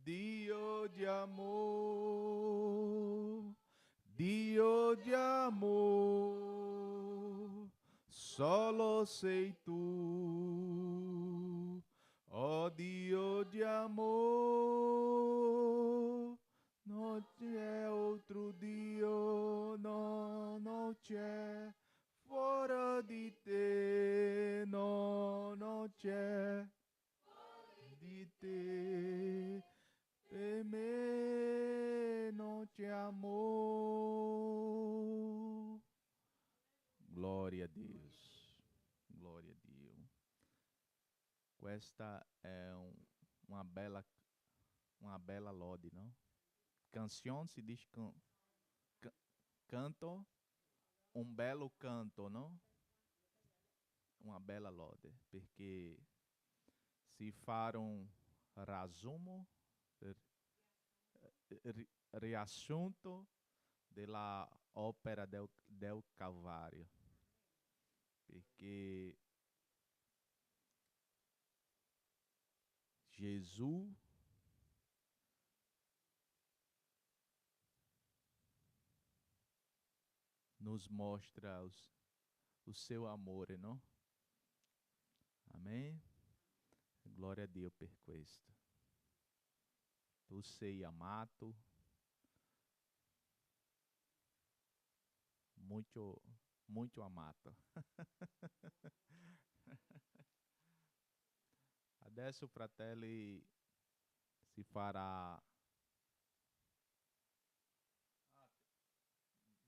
Dio de amor, Dio de amor, solo sei tu, oh Dio de amor, non c'è altro Dio, no, non c'è fuori di te, no, non c'è di te. Per me non c'è amor. Glória a Deus. Glória a Dio. Questa è uma bella lode, não? Canção se diz canto, um belo canto, não? Uma bella lode, perché si fare un rasumo, riassunto della opera del Calvario, perché Gesù nos mostra o seu amor, não? Amém? Glória a Dio per questo. Tu sei amato, muito, muito amato. Adesso, fratelli, si farà...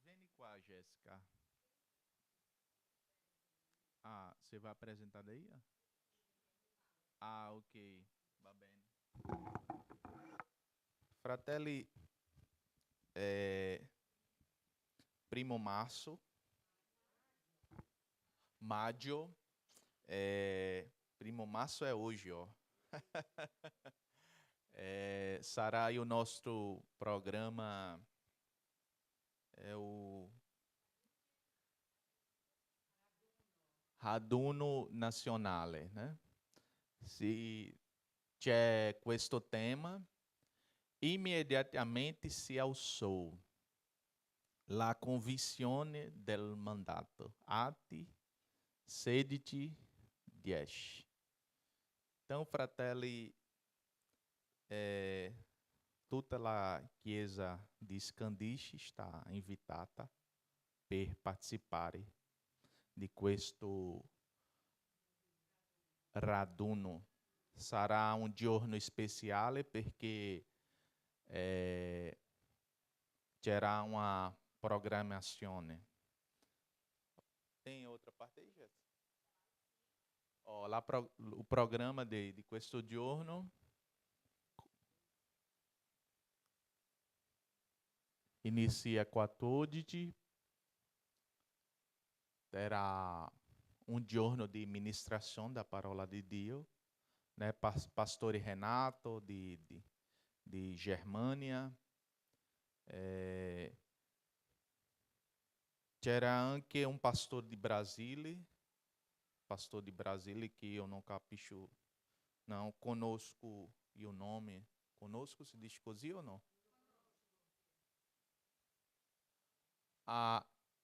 Vieni qua, Jéssica. Ah, você vai apresentar daí? Ah, ok. Va bene. Fratelli, primo março, maggio, primo março é hoje, ó. Sarà o nosso programa, o Raduno Nazionale, né? Se c'è questo tema, immediatamente si alzò la convinzione del mandato. Atti 16:10. Então, fratelli, tutta la Chiesa di Scandisci sta invitata per partecipare di questo raduno. Sarà un giorno speciale perché c'era uma programazione. Tem outra parte aí, Jéssica? O programa di questo giorno inicia 14, terá um giorno di ministrazione da parola di Dio, né? Pastore Renato di Germania. C'era anche un pastor di Brasile que eu não capisco, não conosco e o nome. Conosco se diz così ou não?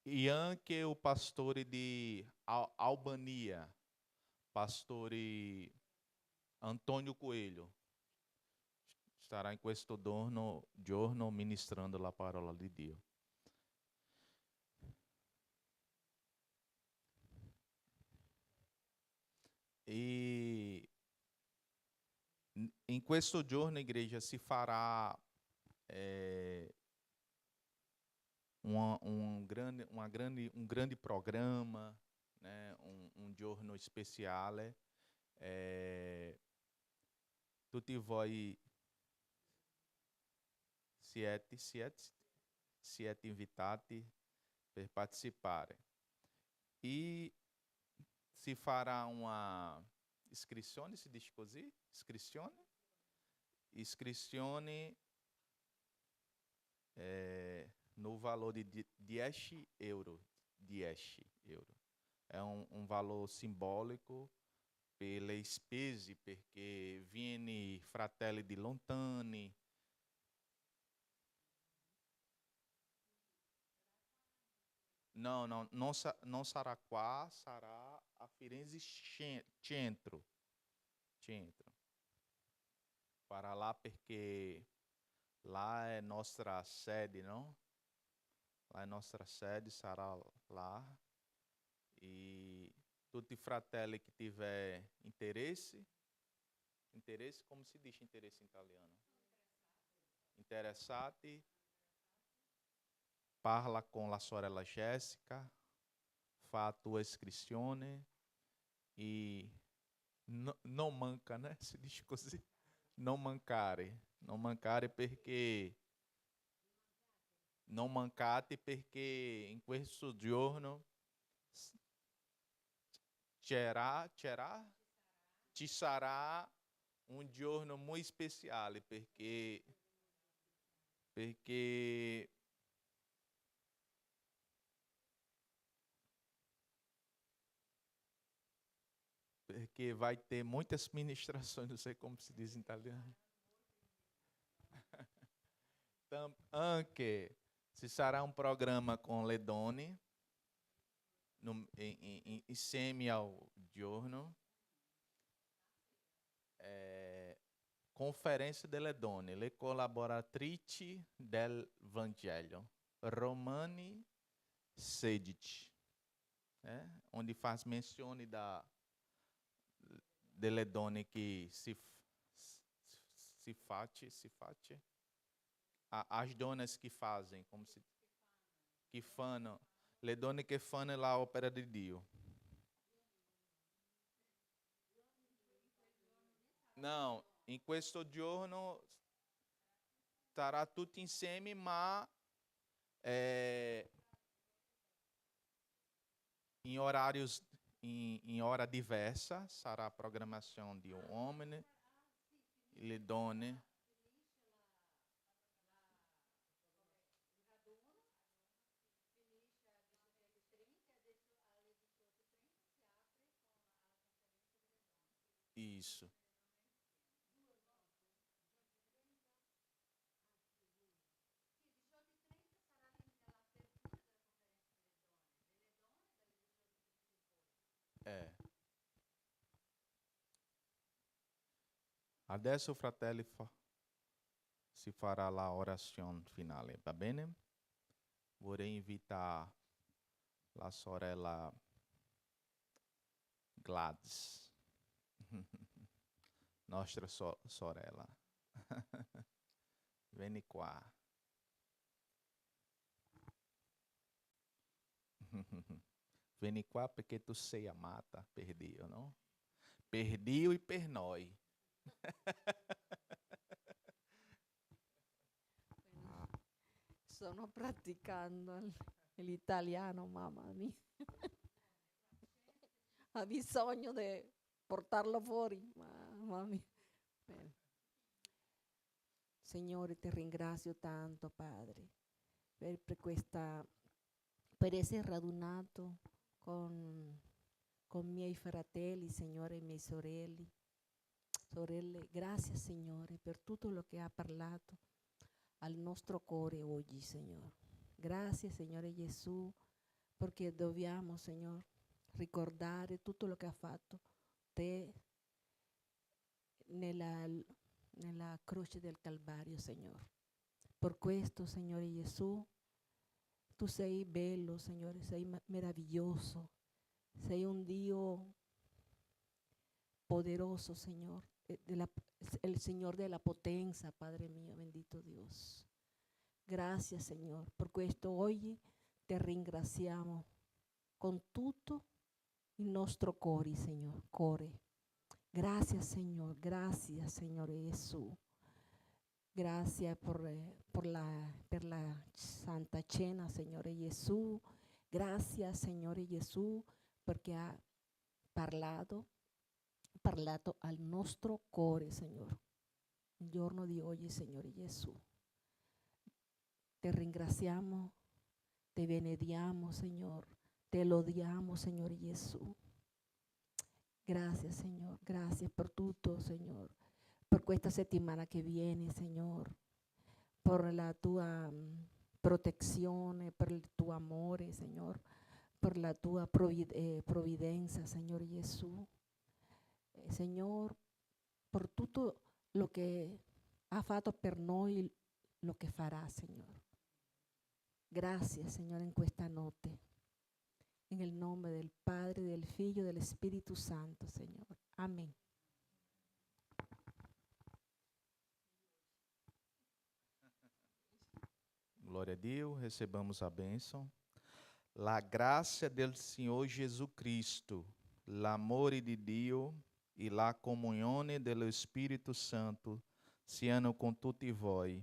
E anche o pastore di Albania, pastore Antônio Coelho, estará em questo giorno ministrando la parola di Dio. E em questo giorno, igreja, se fará um grande programa, né? Um giorno speciale. Tutti voi siete invitati per partecipare. E si farà uma iscrizione, si dice così? Iscrizione no valore di 10 euro. 10 euro. È un valore simbolico per le spese, perché viene fratelli di lontani. Non sarà qua, sarà a Firenze Centro. Para lá, perché lá é nossa sede, não? Lá é nossa sede, sarà lá. E tutti fratelli que tiver interesse, como se diz interesse em italiano? Interessati, parla com la sorella Jéssica, fa a tua iscrizione e não manca, né? Se diz così. Não mancare perché non mancate, perché in questo giorno ci sarà un giorno molto speciale, perché vai ter muitas ministrações, não sei como se diz em italiano. Anche ci sarà un programma con le donne, insieme ao giorno, Conferência delle Donne, le collaboratrici del Vangelo, Romani 16, onde faz menzione delle donne che si face, as donne che fazem, como se que fanno, le donne che fanno la opera di Dio. Não, in questo giorno starà tutti insieme, ma em horários, em hora diversa, sarà a programação de um homem e le donne. Isso. Adesso, fratelli, si farà la orazione finale, va bene? Vorrei invitare la sorella Gladys, nostra sorella. Vieni qua. Vieni qua perché tu sei amata per Dio, no? Per Dio e per noi. Sto praticando l'italiano, mamma mia. Ha bisogno di portarlo fuori, mamma mia. Bene. Signore, ti ringrazio tanto, Padre, per essere radunato con miei fratelli, Signore, e miei sorelle. Grazie, Signore, per tutto lo che ha parlato al nostro cuore oggi, Signore. Grazie, Signore Gesù, perché dobbiamo, Signore, ricordare tutto lo che ha fatto te nella croce del Calvario, Signore. Per questo, Signore Gesù, tu sei bello, Signore, sei meraviglioso, sei un Dio poderoso, Signore, el Señor de la potencia, Padre mío, bendito Dios. Gracias, Señor, por questo oggi te ringraziamo con tutto il nostro cuore, Signore. Gracias, Signore Gesù. Gracias por la Santa Cena, Signore Gesù. Gracias, Signore Gesù, perché ha parlato al nostro cuore, Signore, il giorno di oggi, Signore Gesù. Te ringraziamo, te benediamo, Signore, te lodiamo, Signore Gesù. Grazie, Signore, grazie per tutto, Signore, per questa settimana che viene, Signore, per la tua protezione, per il tuo amore, Signore, per la tua provvidenza, Signore Gesù. Signore, per tutto lo che ha fatto per noi, lo che farà, Signore. Grazie, Signore, in questa notte. Nel nome del Padre, del Figlio e dello Spirito Santo, Signore. Amém. Glória a Deus, recebamos a bênção. La graça del Senhor Jesus Cristo, l'amore di Dio e la comunione dello Spirito Santo siano con tutti voi.